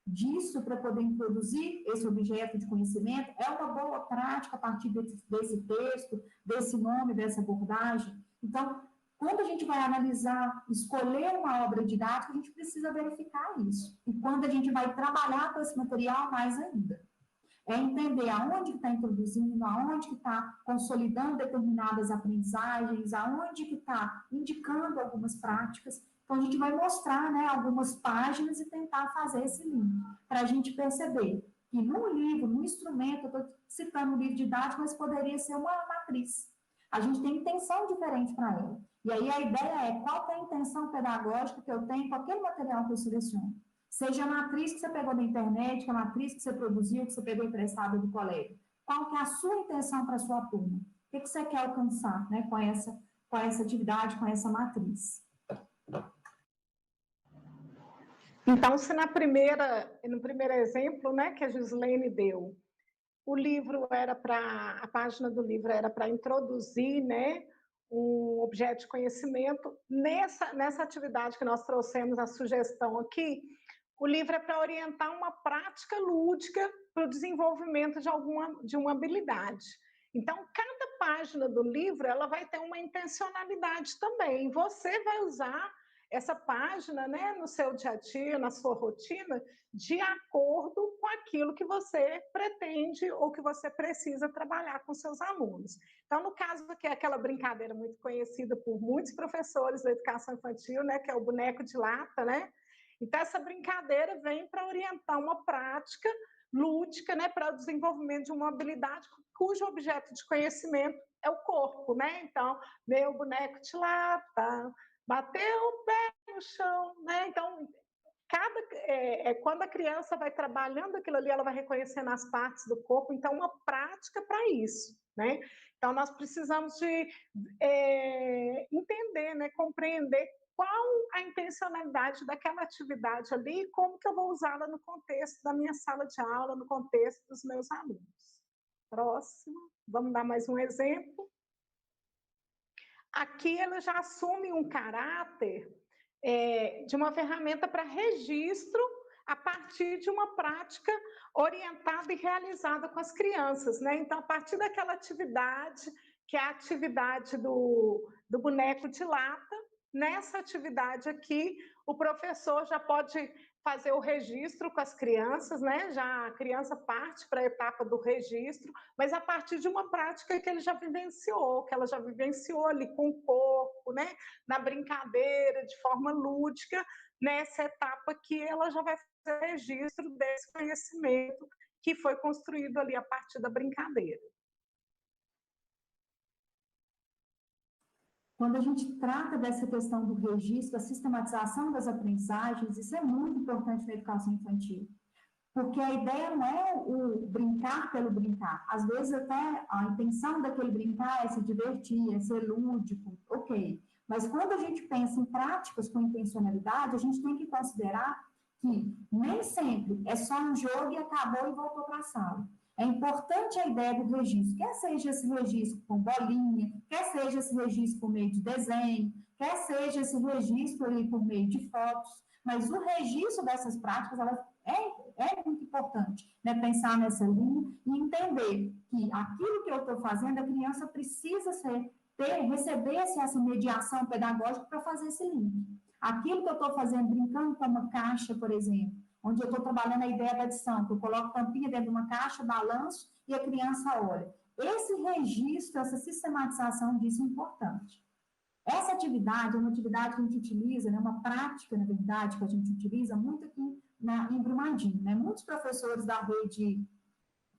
disso para poder introduzir esse objeto de conhecimento? É uma boa prática a partir desse texto, desse nome, dessa abordagem? Então, quando a gente vai analisar, escolher uma obra didática, a gente precisa verificar isso. E quando a gente vai trabalhar com esse material, mais ainda. É entender aonde que está introduzindo, aonde que está consolidando determinadas aprendizagens, aonde que está indicando algumas práticas. Então, a gente vai mostrar, né, algumas páginas e tentar fazer esse link, para a gente perceber que no livro, no instrumento, eu estou citando um livro didático, mas poderia ser uma matriz. A gente tem intenção diferente para ela. E aí a ideia é qual é a intenção pedagógica que eu tenho com aquele material que eu seleciono. Seja a matriz que você pegou da internet, que a matriz que você produziu, que você pegou emprestada do colega. Qual que é a sua intenção para a sua turma? O que você quer alcançar, né, com essa atividade, com essa matriz? Então, se no primeiro exemplo, né, que a Gislene deu, a página do livro era para introduzir, né, um objeto de conhecimento, nessa atividade que nós trouxemos a sugestão aqui, o livro é para orientar uma prática lúdica para o desenvolvimento de uma habilidade. Então, cada página do livro ela vai ter uma intencionalidade também. Você vai usar essa página, né, no seu dia a dia, na sua rotina, de acordo com aquilo que você pretende ou que você precisa trabalhar com seus alunos. Então, no caso aqui, é aquela brincadeira muito conhecida por muitos professores da educação infantil, né, que é o boneco de lata, né? Então, essa brincadeira vem para orientar uma prática lúdica, né, para o desenvolvimento de uma habilidade cujo objeto de conhecimento é o corpo, né? Então, meu boneco de lata, bateu o pé no chão, né? Então, quando a criança vai trabalhando aquilo ali, ela vai reconhecendo as partes do corpo, então, uma prática para isso, né? Então, nós precisamos de entender, né, compreender qual a intencionalidade daquela atividade ali e como que eu vou usá-la no contexto da minha sala de aula, no contexto dos meus alunos. Próximo, vamos dar mais um exemplo. Aqui ela já assume um caráter de uma ferramenta para registro a partir de uma prática orientada e realizada com as crianças, né? Então, a partir daquela atividade, que é a atividade do boneco de lata, nessa atividade aqui, o professor já pode fazer o registro com as crianças, né? Já a criança parte para a etapa do registro, mas a partir de uma prática que ele já vivenciou, que ela já vivenciou ali com o corpo, né? Na brincadeira, de forma lúdica, nessa etapa que ela já vai fazer o registro desse conhecimento que foi construído ali a partir da brincadeira. Quando a gente trata dessa questão do registro, da sistematização das aprendizagens, isso é muito importante na educação infantil. Porque a ideia não é o brincar pelo brincar. Às vezes, até a intenção daquele brincar é se divertir, é ser lúdico, ok. Mas quando a gente pensa em práticas com intencionalidade, a gente tem que considerar que nem sempre é só um jogo e acabou e voltou para a sala. É importante a ideia do registro, quer seja esse registro com bolinha, quer seja esse registro por meio de desenho, quer seja esse registro ali por meio de fotos, mas o registro dessas práticas, elas é muito importante, né, pensar nessa linha e entender que aquilo que eu estou fazendo, a criança precisa receber essa mediação pedagógica para fazer esse link. Aquilo que eu estou fazendo, brincando com uma caixa, por exemplo, onde eu estou trabalhando a ideia da adição, que eu coloco tampinha dentro de uma caixa, balanço e a criança olha. Esse registro, essa sistematização disso é importante. Essa atividade é uma atividade que a gente utiliza, né, uma prática, na verdade, que a gente utiliza muito aqui em Brumadinho. Né? Muitos professores da rede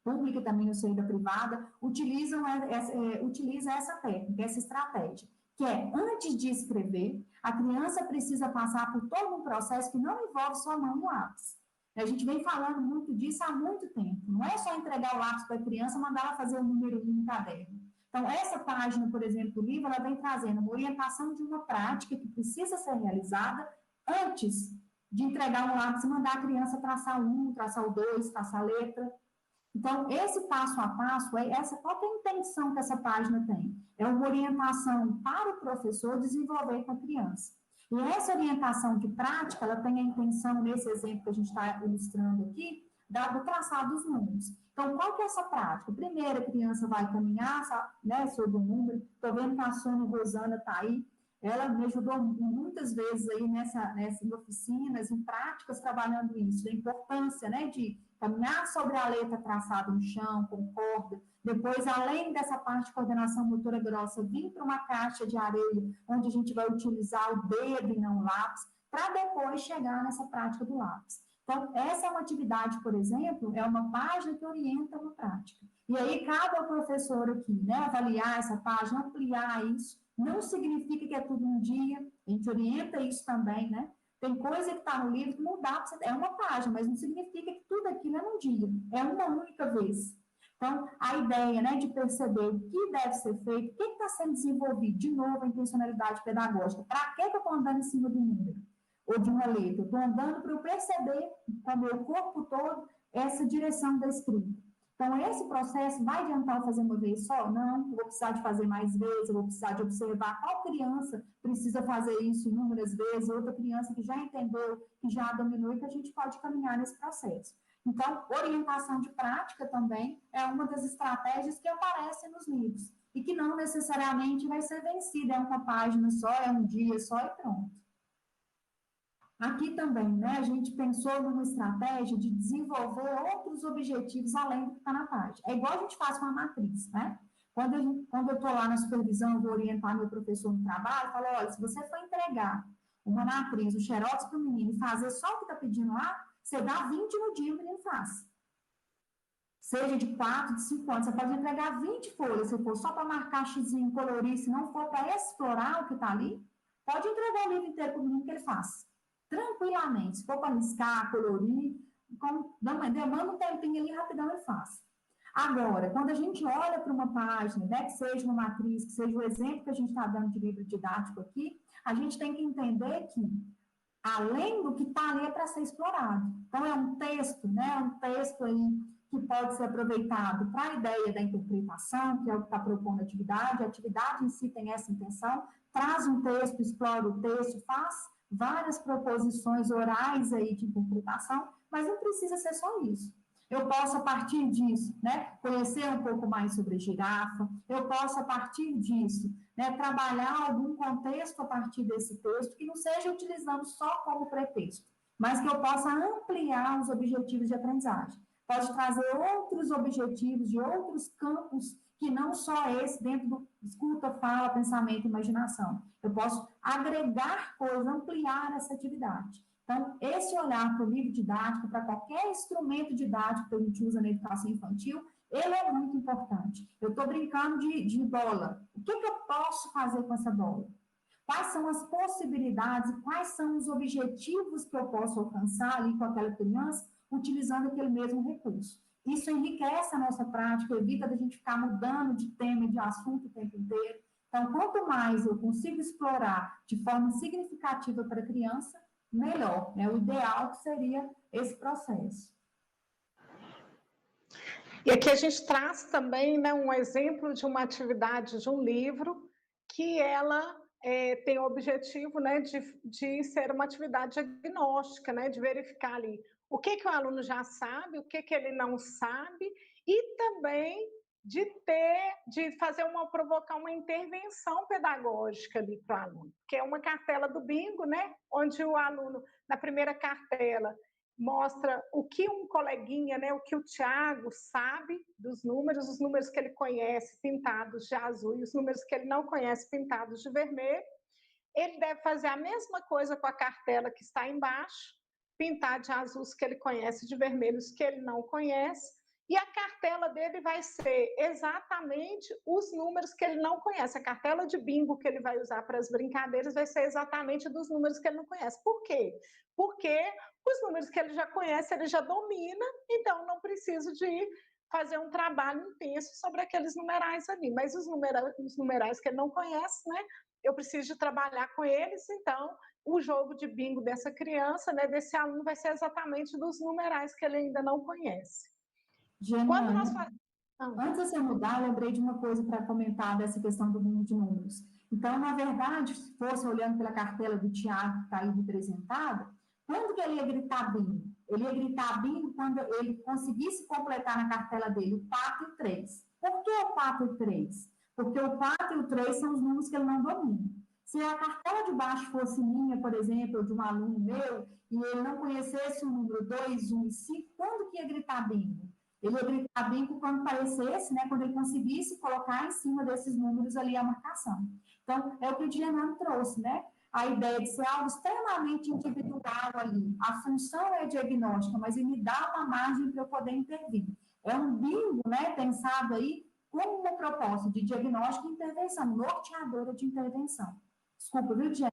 pública e também no seio da privada utilizam essa técnica, essa estratégia, que é, antes de escrever, a criança precisa passar por todo um processo que não envolve só a mão no lápis. A gente vem falando muito disso há muito tempo. Não é só entregar o lápis para a criança e mandar ela fazer um número no caderno. Então, essa página, por exemplo, do livro, ela vem trazendo uma orientação de uma prática que precisa ser realizada antes de entregar um lápis e mandar a criança traçar o 1, traçar o 2, traçar a letra. Então, esse passo a passo, qual é a intenção que essa página tem? É uma orientação para o professor desenvolver com a criança. E essa orientação de prática, ela tem a intenção, nesse exemplo que a gente está ilustrando aqui, do traçar dos números. Então, qual que é essa prática? Primeiro, a criança vai caminhar, né, sobre o número. Estou vendo que a Sônia Rosana está aí. Ela me ajudou muitas vezes aí em oficinas, em práticas, trabalhando isso, da importância, né, de caminhar sobre a letra traçada no chão, com corda. Depois, além dessa parte de coordenação motora grossa, vir para uma caixa de areia, onde a gente vai utilizar o dedo e não o lápis, para depois chegar nessa prática do lápis. Então, essa é uma atividade, por exemplo, é uma página que orienta uma prática. E aí, cabe ao professor aqui, né, avaliar essa página, ampliar isso. Não significa que é tudo um dia, a gente orienta isso também, né? Tem coisa que está no livro que não dá para você... É uma página, mas não significa que tudo aquilo é num dia. É uma única vez. Então, a ideia, né, de perceber o que deve ser feito, o que está sendo desenvolvido, de novo, a intencionalidade pedagógica. Para que eu estou andando em cima do número? Ou de uma letra? Eu estou andando para eu perceber, com o meu corpo todo, essa direção da escrita. Então, esse processo vai adiantar eu fazer uma vez só? Não, eu vou precisar de fazer mais vezes, eu vou precisar de observar qual criança precisa fazer isso inúmeras vezes, outra criança que já entendeu, que já dominou e que a gente pode caminhar nesse processo. Então, orientação de prática também é uma das estratégias que aparecem nos livros e que não necessariamente vai ser vencida, é uma página só, é um dia só e pronto. Aqui também, né, a gente pensou numa estratégia de desenvolver outros objetivos além do que está na página. É igual a gente faz com a matriz, né? Quando eu estou lá na supervisão, eu vou orientar meu professor no trabalho, eu falo, olha, se você for entregar uma matriz, o xerox para o menino e fazer só o que está pedindo lá, você dá 20 no dia, o menino faz. Seja de 4, de 5 anos, você pode entregar 20 folhas, se for só para marcar xizinho, colorir, se não for para explorar o que está ali, pode entregar o livro inteiro para o menino que ele faz. Tranquilamente, se for para riscar, colorir, demanda um tempinho ali, rapidão ele faz. Agora, quando a gente olha para uma página, né, que seja uma matriz, que seja o exemplo que a gente está dando de livro didático aqui, a gente tem que entender que, além do que está ali, é para ser explorado. Então, é um texto, né, um texto aí que pode ser aproveitado para a ideia da interpretação, que é o que está propondo a atividade em si tem essa intenção, traz um texto, explora o texto, faz várias proposições orais aí de interpretação, mas não precisa ser só isso. Eu posso, a partir disso, né, conhecer um pouco mais sobre a girafa, eu posso, a partir disso, né, trabalhar algum contexto a partir desse texto, que não seja utilizando só como pretexto, mas que eu possa ampliar os objetivos de aprendizagem. Pode trazer outros objetivos de outros campos que não só esse dentro do escuta, fala, pensamento, imaginação. Eu posso agregar coisas, ampliar essa atividade. Então, esse olhar para o livro didático, para qualquer instrumento didático que a gente usa na educação infantil, Ele é muito importante. Eu estou brincando de bola. O que eu posso fazer com essa bola? Quais são as possibilidades, quais são os objetivos que eu posso alcançar ali com aquela criança, utilizando aquele mesmo recurso. Isso enriquece a nossa prática, evita da gente ficar mudando de tema e de assunto o tempo inteiro. Então, quanto mais eu consigo explorar de forma significativa para a criança, melhor. O ideal seria esse processo. E aqui a gente traz também, né, um exemplo de uma atividade de um livro que ela tem o objetivo, né, de ser uma atividade diagnóstica, né, de verificar ali o que o aluno já sabe, o que ele não sabe, e também de fazer provocar uma intervenção pedagógica ali para o aluno, que é uma cartela do bingo, né, onde o aluno, na primeira cartela, mostra o que um coleguinha, né, o que o Tiago sabe dos números, os números que ele conhece pintados de azul e os números que ele não conhece pintados de vermelho. Ele deve fazer a mesma coisa com a cartela que está embaixo, pintar de azul os que ele conhece, de vermelhos que ele não conhece, e a cartela dele vai ser exatamente os números que ele não conhece. A cartela de bingo que ele vai usar para as brincadeiras vai ser exatamente dos números que ele não conhece. Por quê? Porque os números que ele já conhece, ele já domina, então não preciso de fazer um trabalho intenso sobre aqueles numerais ali. Mas os numerais que ele não conhece, né, eu preciso de trabalhar com eles, então o jogo de bingo dessa criança, né, desse aluno, vai ser exatamente dos numerais que ele ainda não conhece. Quando nós Antes de você mudar, eu lembrei de uma coisa para comentar dessa questão do bingo de números. Então, na verdade, se fosse olhando pela cartela do Tiago que está aí representada, quando que ele ia gritar bingo? Ele ia gritar bingo quando ele conseguisse completar na cartela dele o 4 e o 3. Por que o 4 e o 3? Porque o 4 e o 3 são os números que ele não domina. Se a cartela de baixo fosse minha, por exemplo, ou de um aluno meu, e ele não conhecesse o número 2, 1 e 5, quando que ia gritar bingo? Ele ia gritar bingo quando aparecesse, né, quando ele conseguisse colocar em cima desses números ali a marcação. Então, é o que o Dianano trouxe, né? A ideia de ser algo extremamente individual ali. A função é diagnóstica, mas ele me dá uma margem para eu poder intervir. É um bingo, né, pensado aí como uma proposta de diagnóstico e intervenção, norteadora de intervenção. Desculpa, viu, Diana?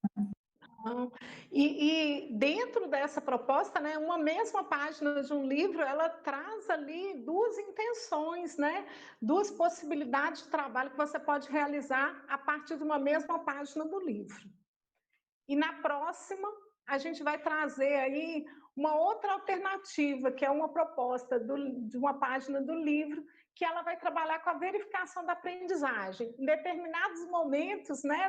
E dentro dessa proposta, né, uma mesma página de um livro, ela traz ali duas intenções, né, duas possibilidades de trabalho que você pode realizar a partir de uma mesma página do livro. E na próxima, a gente vai trazer aí uma outra alternativa, que é uma proposta de uma página do livro, que ela vai trabalhar com a verificação da aprendizagem. Em determinados momentos, né,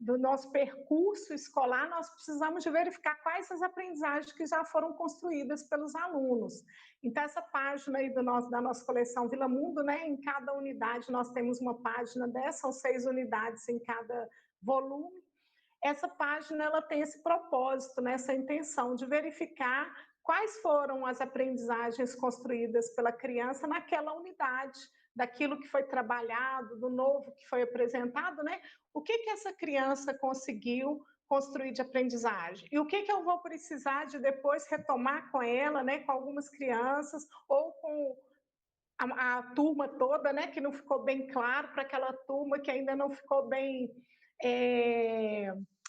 do nosso percurso escolar, nós precisamos de verificar quais as aprendizagens que já foram construídas pelos alunos. Então, essa página aí da nossa coleção Vila Mundo, né, em cada unidade nós temos uma página dessa, são 6 unidades em cada volume. Essa página ela tem esse propósito, né, essa intenção de verificar quais foram as aprendizagens construídas pela criança naquela unidade, daquilo que foi trabalhado, do novo que foi apresentado, né? O que essa criança conseguiu construir de aprendizagem? E o que eu vou precisar de depois retomar com ela, né, com algumas crianças, ou com a turma toda, né, que não ficou bem claro para aquela turma que ainda não ficou bem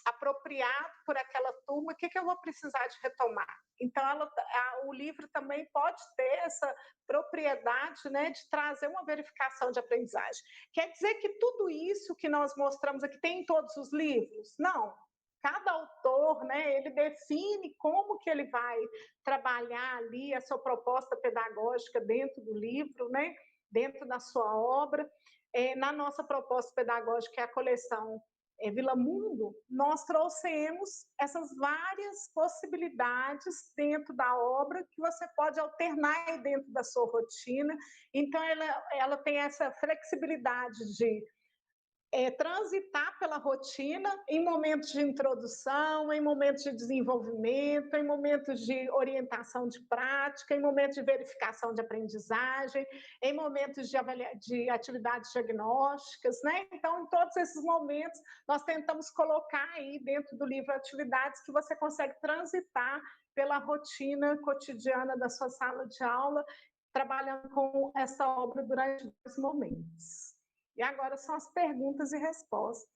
apropriado por aquela turma, o que eu vou precisar de retomar? Então, o livro também pode ter essa propriedade, né, de trazer uma verificação de aprendizagem. Quer dizer que tudo isso que nós mostramos aqui tem em todos os livros? Não. Cada autor, né, ele define como que ele vai trabalhar ali a sua proposta pedagógica dentro do livro, né, dentro da sua obra. Na nossa proposta pedagógica, que é a coleção Vila Mundo, nós trouxemos essas várias possibilidades dentro da obra que você pode alternar dentro da sua rotina. Então, ela tem essa flexibilidade de transitar pela rotina em momentos de introdução, em momentos de desenvolvimento, em momentos de orientação de prática, em momentos de verificação de aprendizagem, em momentos de atividades diagnósticas, né? Então, em todos esses momentos, nós tentamos colocar aí dentro do livro atividades que você consegue transitar pela rotina cotidiana da sua sala de aula trabalhando com essa obra durante 2 momentos. E agora são as perguntas e respostas.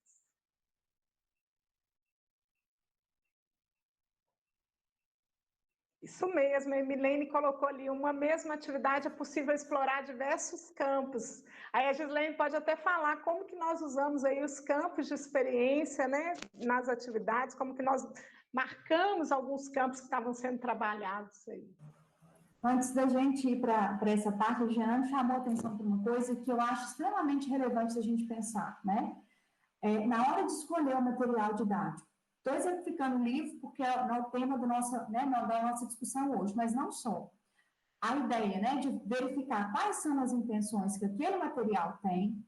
Isso mesmo, a Emilene colocou ali, uma mesma atividade é possível explorar diversos campos. Aí a Gislene pode até falar como que nós usamos aí os campos de experiência, né, nas atividades, como que nós marcamos alguns campos que estavam sendo trabalhados aí. Antes da gente ir para essa parte, a Jeane chamou a atenção para uma coisa que eu acho extremamente relevante da gente pensar, né? Na hora de escolher o material didático. Estou exemplificando o livro porque é o tema do né, da nossa discussão hoje, mas não só. A ideia, né, de verificar quais são as intenções que aquele material tem,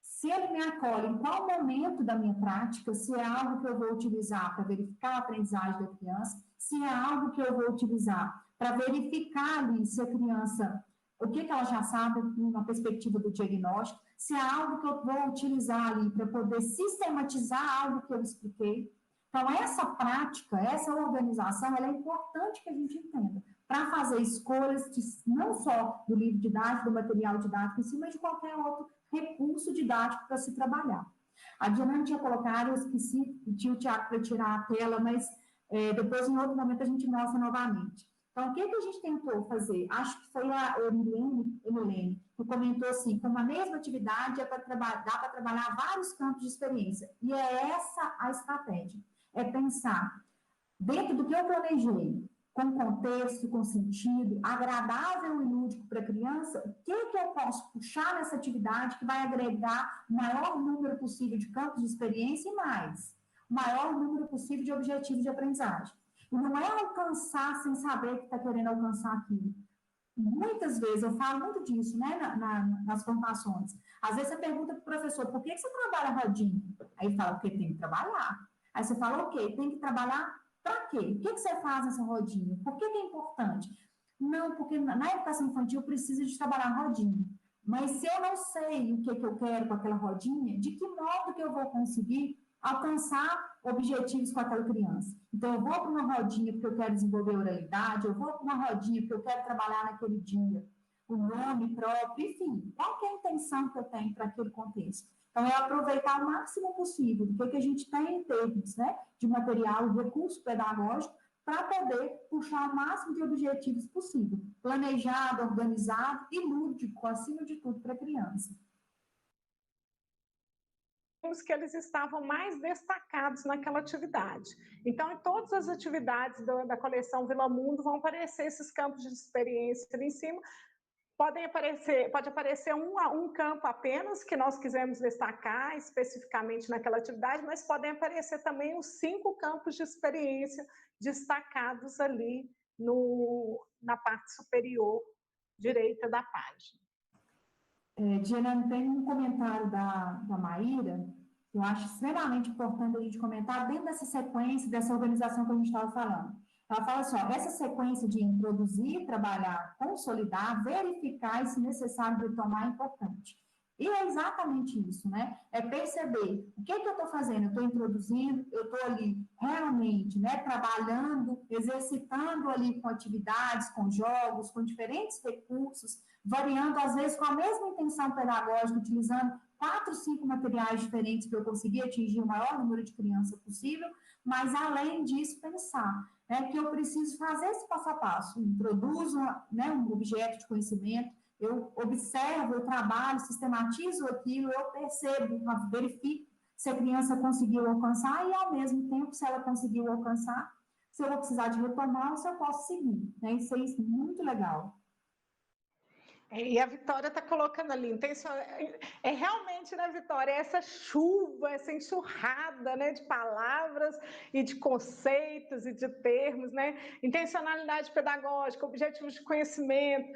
se ele me acolhe em qual momento da minha prática, se é algo que eu vou utilizar para verificar a aprendizagem da criança, se é algo que eu vou utilizar para verificar ali se a criança, o que ela já sabe na perspectiva do diagnóstico, se é algo que eu vou utilizar ali para poder sistematizar algo que eu expliquei. Então, essa prática, essa organização, ela é importante que a gente entenda para fazer escolhas não só do livro didático, do material didático em si, mas de qualquer outro recurso didático para se trabalhar. A Diana tinha colocado, eu esqueci, tinha o Tiago para tirar a tela, mas depois, em outro momento, a gente mostra novamente. Então, o que a gente tentou fazer? Acho que foi a Emilene que comentou assim, com uma mesma atividade dá para trabalhar vários campos de experiência. E é essa a estratégia, é pensar dentro do que eu planejei, com contexto, com sentido, agradável e lúdico para a criança, o que eu posso puxar nessa atividade que vai agregar o maior número possível de campos de experiência e mais, o maior número possível de objetivos de aprendizagem. E não é alcançar sem saber que está querendo alcançar aquilo. Muitas vezes, eu falo muito disso, né, nas formações. Às vezes você pergunta para o professor, por que você trabalha rodinha? Aí ele fala, porque tem que trabalhar. Aí você fala, ok, tem que trabalhar para quê? O que você faz nessa rodinha? Por que é importante? Não, porque na educação infantil precisa de trabalhar rodinha. Mas se eu não sei o que eu quero com aquela rodinha, de que modo que eu vou conseguir alcançar objetivos com aquela criança? Então, eu vou para uma rodinha porque eu quero desenvolver oralidade, eu vou para uma rodinha porque eu quero trabalhar naquele dia o nome próprio, enfim, qual que é a intenção que eu tenho para aquele contexto? Então, é aproveitar o máximo possível do que a gente tem em termos, né, de material, recurso pedagógico, para poder puxar o máximo de objetivos possível, planejado, organizado e lúdico, acima de tudo, para a criança. Que eles estavam mais destacados naquela atividade. Então, em todas as atividades da coleção Vila Mundo vão aparecer esses campos de experiência ali em cima. Pode aparecer um campo apenas que nós quisemos destacar especificamente naquela atividade, mas podem aparecer também os 5 campos de experiência destacados ali na parte superior direita da página. Diana, tem um comentário da Maíra, que eu acho extremamente importante a gente comentar dentro dessa sequência, dessa organização que a gente estava falando. Ela fala assim, ó, essa sequência de introduzir, trabalhar, consolidar, verificar e, se necessário, retomar é importante. E é exatamente isso, né? É perceber o que eu estou fazendo, eu estou introduzindo, eu estou ali realmente, né, trabalhando, exercitando ali com atividades, com jogos, com diferentes recursos, variando, às vezes, com a mesma intenção pedagógica, utilizando 4, 5 materiais diferentes para eu conseguir atingir o maior número de crianças possível, mas, além disso, pensar que eu preciso fazer esse passo a passo, introduzo, né, um objeto de conhecimento, eu observo, eu trabalho, sistematizo aquilo, eu percebo, verifico se a criança conseguiu alcançar e, ao mesmo tempo, se ela conseguiu alcançar, se eu vou precisar de retomar ou se eu posso seguir. Né? Isso é muito legal. E a Vitória está colocando ali, é realmente, né, Vitória, essa chuva, essa enxurrada, né, de palavras e de conceitos e de termos, né, intencionalidade pedagógica, objetivos de conhecimento,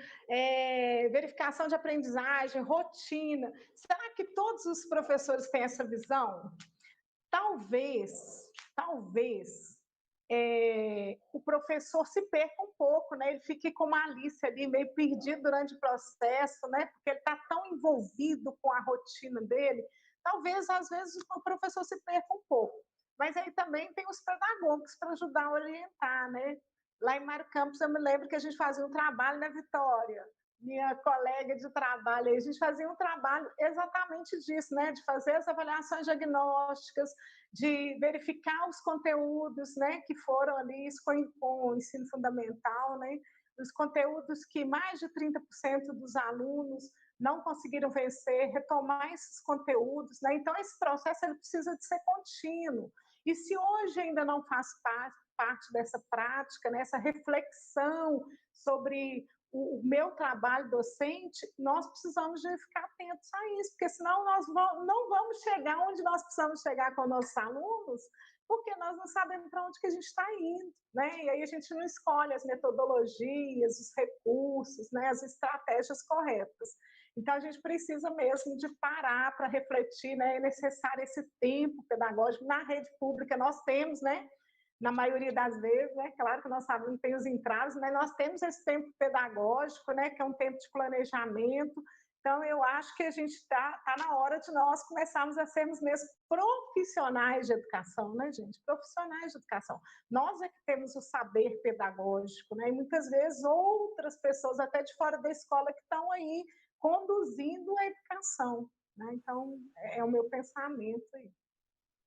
verificação de aprendizagem, rotina. Será que todos os professores têm essa visão? Talvez, o professor se perca um pouco, né? Ele fique como a Alice ali, meio perdido durante o processo, né? Porque ele está tão envolvido com a rotina dele. Talvez, às vezes, o professor se perca um pouco. Mas aí também tem os pedagogos para ajudar a orientar, né? Lá em Mário Campos, eu me lembro que a gente fazia um trabalho, né, Vitória? minha colega de trabalho, a gente fazia um trabalho exatamente disso, né? De fazer as avaliações diagnósticas, de verificar os conteúdos, né, que foram ali com o ensino fundamental, né? Os conteúdos que mais de 30% dos alunos não conseguiram vencer, retomar esses conteúdos, né? Então, esse processo ele precisa de ser contínuo. E se hoje ainda não faz parte dessa prática, né, essa reflexão sobre o meu trabalho docente, nós precisamos de ficar atentos a isso, porque senão nós não vamos chegar onde nós precisamos chegar com nossos alunos, porque nós não sabemos para onde que a gente está indo, né? E aí a gente não escolhe as metodologias, os recursos, né, as estratégias corretas. Então, a gente precisa mesmo de parar para refletir, né? É necessário esse tempo pedagógico. Na rede pública, nós temos, né? Na maioria das vezes, né? Claro que nós sabemos que tem os entraves, mas nós temos esse tempo pedagógico, né? Que é um tempo de planejamento. Então, eu acho que a gente tá na hora de nós começarmos a sermos mesmo profissionais de educação, né, gente? Profissionais de educação. Nós é que temos o saber pedagógico, né? E muitas vezes outras pessoas, até de fora da escola, que estão aí conduzindo a educação, né? Então, é o meu pensamento aí.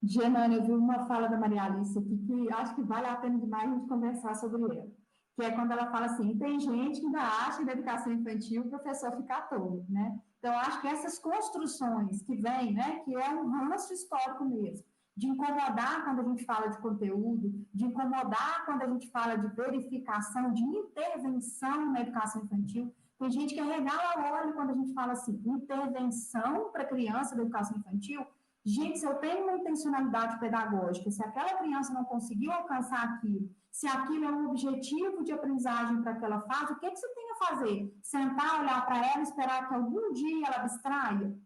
Genane, eu vi uma fala da Maria Alice aqui que acho que vale a pena demais a gente conversar sobre ela, que é quando ela fala assim, tem gente que ainda acha que na educação infantil o professor fica à toa, né? Então, acho que essas construções que vêm, né, que é um ranço histórico mesmo, de incomodar quando a gente fala de conteúdo, de incomodar quando a gente fala de verificação, de intervenção na educação infantil. Tem gente que arregala o olho quando a gente fala assim, intervenção para criança da educação infantil. Gente, se eu tenho uma intencionalidade pedagógica, se aquela criança não conseguiu alcançar aquilo, se aquilo é um objetivo de aprendizagem para aquela fase, o que você tem a fazer? Sentar, olhar para ela, esperar que algum dia ela abstraia?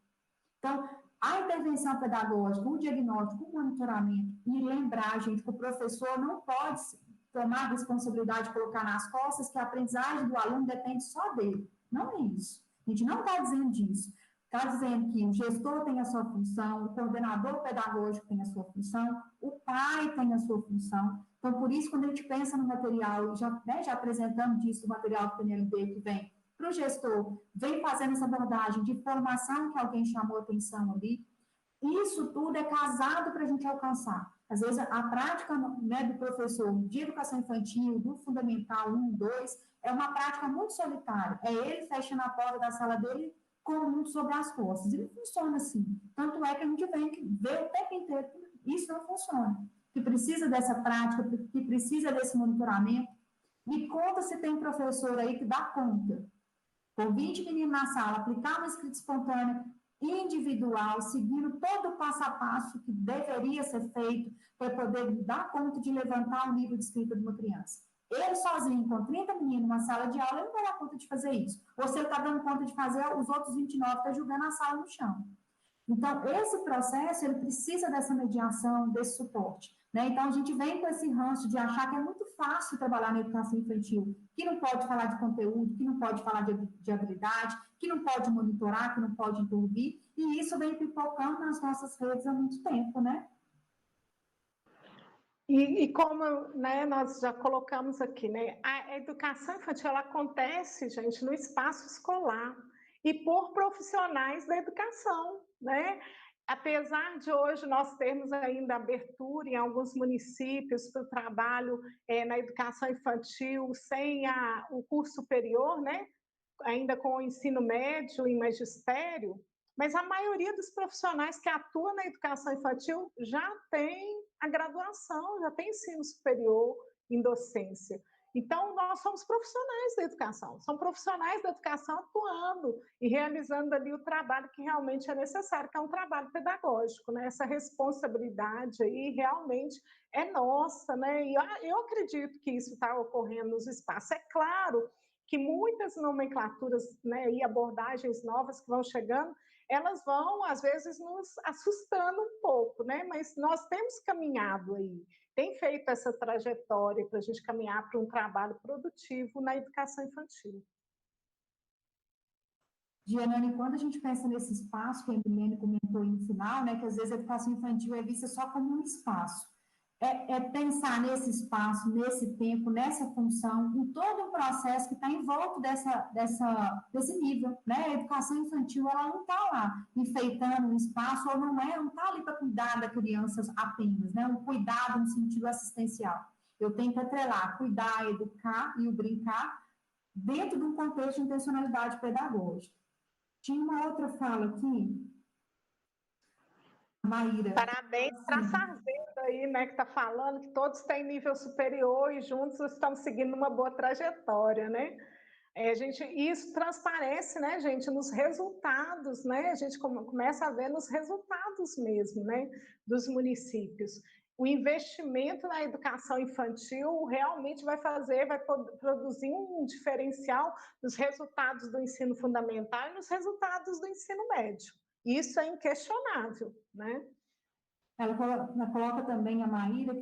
Então, a intervenção pedagógica, o diagnóstico, o monitoramento, e lembrar, gente, que o professor não pode tomar a responsabilidade de colocar nas costas que a aprendizagem do aluno depende só dele. Não é isso. A gente não está dizendo disso. Está dizendo que o gestor tem a sua função, o coordenador pedagógico tem a sua função, o pai tem a sua função. Então, por isso, quando a gente pensa no material, já apresentamos disso, o material do PNLD que vem para o gestor, vem fazendo essa abordagem de formação que alguém chamou a atenção ali, isso tudo é casado para a gente alcançar. Às vezes, a prática, né, do professor de educação infantil, do fundamental 1, 2, é uma prática muito solitária. É ele fechando a porta da sala dele com o mundo sobre as costas. E não funciona assim. Tanto é que a gente vem ver o tempo inteiro que isso não funciona. Que precisa dessa prática, que precisa desse monitoramento. Me conta se tem professor aí que dá conta, com 20 meninos na sala, aplicar uma escrita espontânea individual, seguindo todo o passo a passo que deveria ser feito para poder dar conta de levantar o nível de escrita de uma criança. Ele sozinho, com 30 meninos numa sala de aula, ele não vai dar conta de fazer isso. Ou se ele está dando conta de fazer, os outros 29 estão jogando a sala no chão. Então, esse processo, ele precisa dessa mediação, desse suporte. Né? Então, a gente vem com esse ranço de achar que é muito fácil trabalhar na educação infantil, que não pode falar de conteúdo, que não pode falar de habilidade, que não pode monitorar, que não pode intervir, e isso vem pipocando nas nossas redes há muito tempo, né? E como, né, nós já colocamos aqui, né, a educação infantil ela acontece, gente, no espaço escolar e por profissionais da educação, né? Apesar de hoje nós termos ainda abertura em alguns municípios para o trabalho na educação infantil sem o curso superior, né? Ainda com o ensino médio e magistério, mas a maioria dos profissionais que atuam na educação infantil já tem a graduação, já tem ensino superior em docência. Então, nós somos profissionais da educação, são profissionais da educação atuando e realizando ali o trabalho que realmente é necessário, que é um trabalho pedagógico, né? Essa responsabilidade aí realmente é nossa, né? E eu acredito que isso está ocorrendo nos espaços. É claro que muitas nomenclaturas, né, e abordagens novas que vão chegando, elas vão, às vezes, nos assustando um pouco, né? Mas nós temos caminhado aí, tem feito essa trajetória para a gente caminhar para um trabalho produtivo na educação infantil. Gianani, quando a gente pensa nesse espaço que a Emiliane comentou aí no final, né, que às vezes a educação infantil é vista só como um espaço. é pensar nesse espaço, nesse tempo, nessa função, em todo o processo que está em volta desse nível, né? A educação infantil, ela não está lá enfeitando um espaço, ou não está ali para cuidar da criança apenas, né? Um cuidado no sentido assistencial. Eu tenho que atrelar, cuidar, educar e o brincar dentro de um contexto de intencionalidade pedagógica. Tinha uma outra fala aqui, Maíra. Parabéns para a Sarzedo aí, né, que está falando que todos têm nível superior e juntos estão seguindo uma boa trajetória, né? Isso transparece, né, gente, nos resultados, né? A gente começa a ver nos resultados mesmo, né, dos municípios. O investimento na educação infantil realmente vai produzir um diferencial nos resultados do ensino fundamental e nos resultados do ensino médio. Isso é inquestionável, né? Ela coloca também a Maíra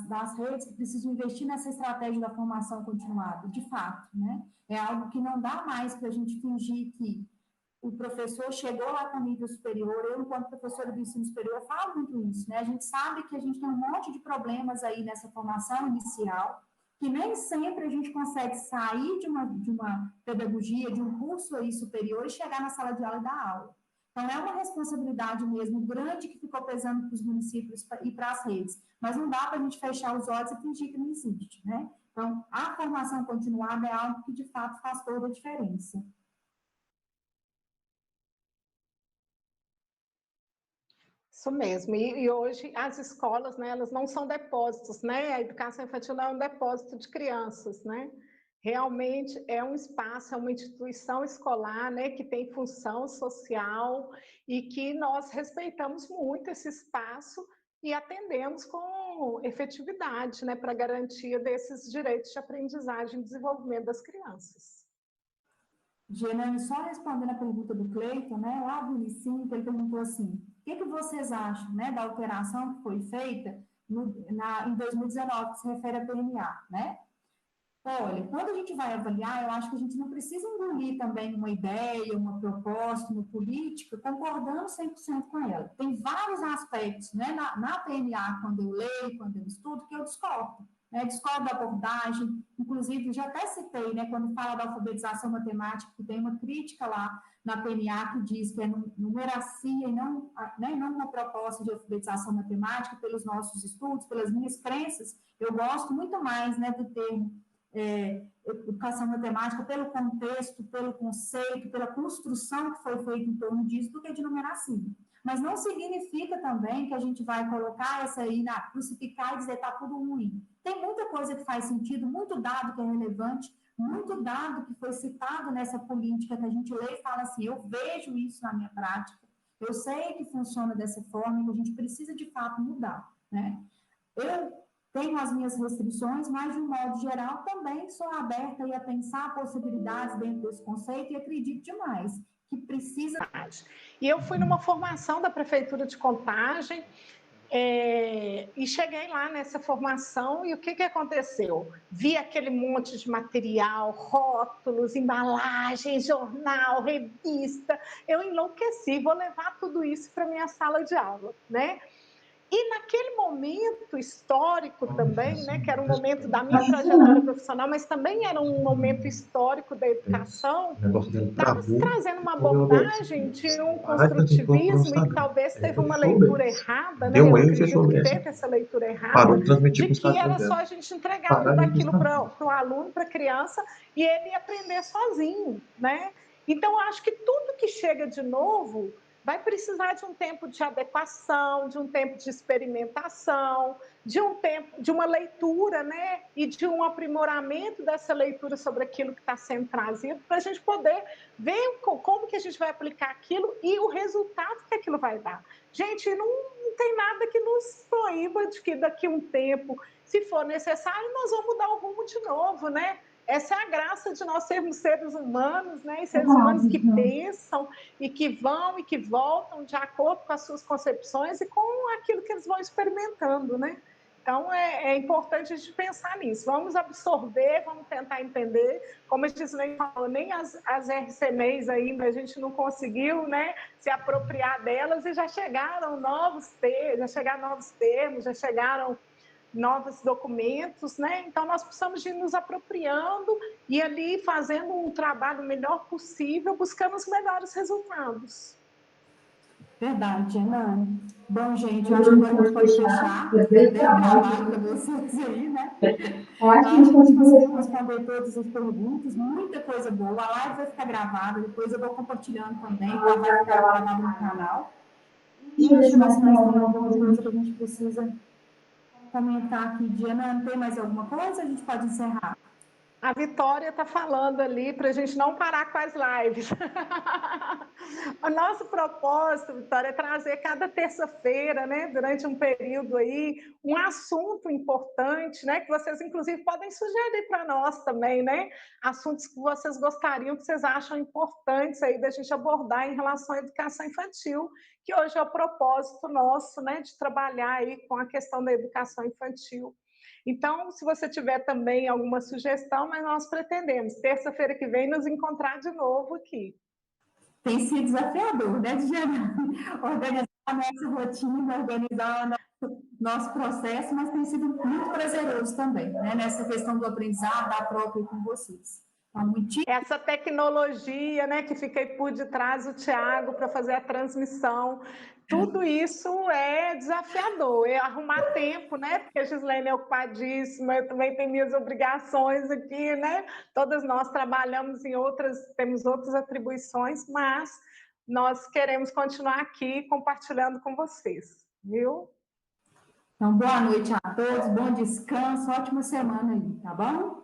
das redes que precisam investir nessa estratégia da formação continuada, de fato, né? É algo que não dá mais para a gente fingir que o professor chegou lá com nível superior. Eu, enquanto professora do ensino superior, falo muito isso, né? A gente sabe que a gente tem um monte de problemas aí nessa formação inicial, que nem sempre a gente consegue sair de uma pedagogia, de um curso aí superior e chegar na sala de aula e dar aula. Então, é uma responsabilidade mesmo grande que ficou pesando para os municípios e para as redes, mas não dá para a gente fechar os olhos e fingir que não existe, né? Então, a formação continuada é algo que, de fato, faz toda a diferença. Isso mesmo. E hoje as escolas, né, elas não são depósitos, né? A educação infantil não é um depósito de crianças, né? Realmente é um espaço, é uma instituição escolar, né, que tem função social e que nós respeitamos muito esse espaço e atendemos com efetividade, né, para a garantia desses direitos de aprendizagem e desenvolvimento das crianças. Genane, só respondendo a pergunta do Cleiton, né, lá do início, ele perguntou assim, o que vocês acham, né, da alteração que foi feita em 2019, que se refere à PNA, né? Olha, quando a gente vai avaliar, eu acho que a gente não precisa engolir também uma ideia, uma proposta, uma política, concordando 100% com ela. Tem vários aspectos, né, na PNA, quando eu leio, quando eu estudo, que eu discordo. Né, discordo da abordagem, inclusive, já até citei, né, quando fala da alfabetização matemática, que tem uma crítica lá na PNA que diz que é numeracia e não, né, não uma proposta de alfabetização matemática pelos nossos estudos, pelas minhas crenças. Eu gosto muito mais, né, do termo educação matemática pelo contexto, pelo conceito, pela construção que foi feita em torno disso, do que de numeracia. Mas não significa também que a gente vai colocar essa aí, crucificar e dizer está tudo ruim. Tem muita coisa que faz sentido, muito dado que é relevante, muito dado que foi citado nessa política que a gente lê e fala assim, eu vejo isso na minha prática, eu sei que funciona dessa forma e que a gente precisa de fato mudar, né? Eu tenho as minhas restrições, mas, de um modo geral, também sou aberta a pensar possibilidades dentro desse conceito e acredito demais que precisa... E eu fui numa formação da Prefeitura de Contagem e cheguei lá nessa formação e o que aconteceu? Vi aquele monte de material, rótulos, embalagens, jornal, revista, eu enlouqueci, vou levar tudo isso para a minha sala de aula, né? E naquele momento histórico também, né, que era um momento da minha trajetória profissional, mas também era um momento histórico da educação, estava se trazendo uma abordagem de um construtivismo e que talvez teve uma leitura errada, né? Eu acredito que teve essa leitura errada, de que era só a gente entregar tudo aquilo para o aluno, para a criança, e ele ia aprender sozinho, né? Então, eu acho que tudo que chega de novo vai precisar de um tempo de adequação, de um tempo de experimentação, de um tempo, de uma leitura, né? E de um aprimoramento dessa leitura sobre aquilo que está sendo trazido, para a gente poder ver como que a gente vai aplicar aquilo e o resultado que aquilo vai dar. Gente, não tem nada que nos proíba de que daqui a um tempo, se for necessário, nós vamos mudar o rumo de novo, né? Essa é a graça de nós sermos seres humanos, né? E seres humanos que pensam e que vão e que voltam de acordo com as suas concepções e com aquilo que eles vão experimentando, né? Então, é importante a gente pensar nisso. Vamos absorver, vamos tentar entender. Como a Gislaine falou, nem as RCMEs ainda a gente não conseguiu, né, se apropriar delas e já chegaram novos termos, já chegaram novos documentos, né? Então, nós precisamos de ir nos apropriando e ali fazendo um trabalho melhor possível, buscando os melhores resultados. Verdade, Anane. Bom, gente, eu acho que agora a gente pode fechar. Deu até trabalho para vocês aí, né? Eu acho que a gente conseguiu responder todas as perguntas, muita coisa boa. A live vai ficar gravada, depois eu vou compartilhando também, ela vai ficar gravada no canal. E deixa eu ver se mais tem alguma coisa que a gente precisa comentar aqui. Diana, não tem mais alguma coisa? A gente pode encerrar. A Vitória está falando ali para a gente não parar com as lives. O nosso propósito, Vitória, é trazer cada terça-feira, né, durante um período aí, um assunto importante, né, que vocês, inclusive, podem sugerir para nós também, né? Assuntos que vocês gostariam, que vocês acham importantes aí da gente abordar em relação à educação infantil, que hoje é o propósito nosso, né, de trabalhar aí com a questão da educação infantil. Então, se você tiver também alguma sugestão, mas nós pretendemos, terça-feira que vem, nos encontrar de novo aqui. Tem sido desafiador, né, Diana? Organizar a nossa rotina, organizar o nosso processo, mas tem sido muito prazeroso também, né, nessa questão do aprendizado, da própria com vocês. Essa tecnologia, né, que fica aí por detrás do Thiago para fazer a transmissão, tudo isso é desafiador, é arrumar tempo, né? Porque a Gislene é ocupadíssima, eu também tenho minhas obrigações aqui, né? Todas nós trabalhamos em outras, temos outras atribuições, mas nós queremos continuar aqui compartilhando com vocês, viu? Então, boa noite a todos, bom descanso, ótima semana aí, tá bom?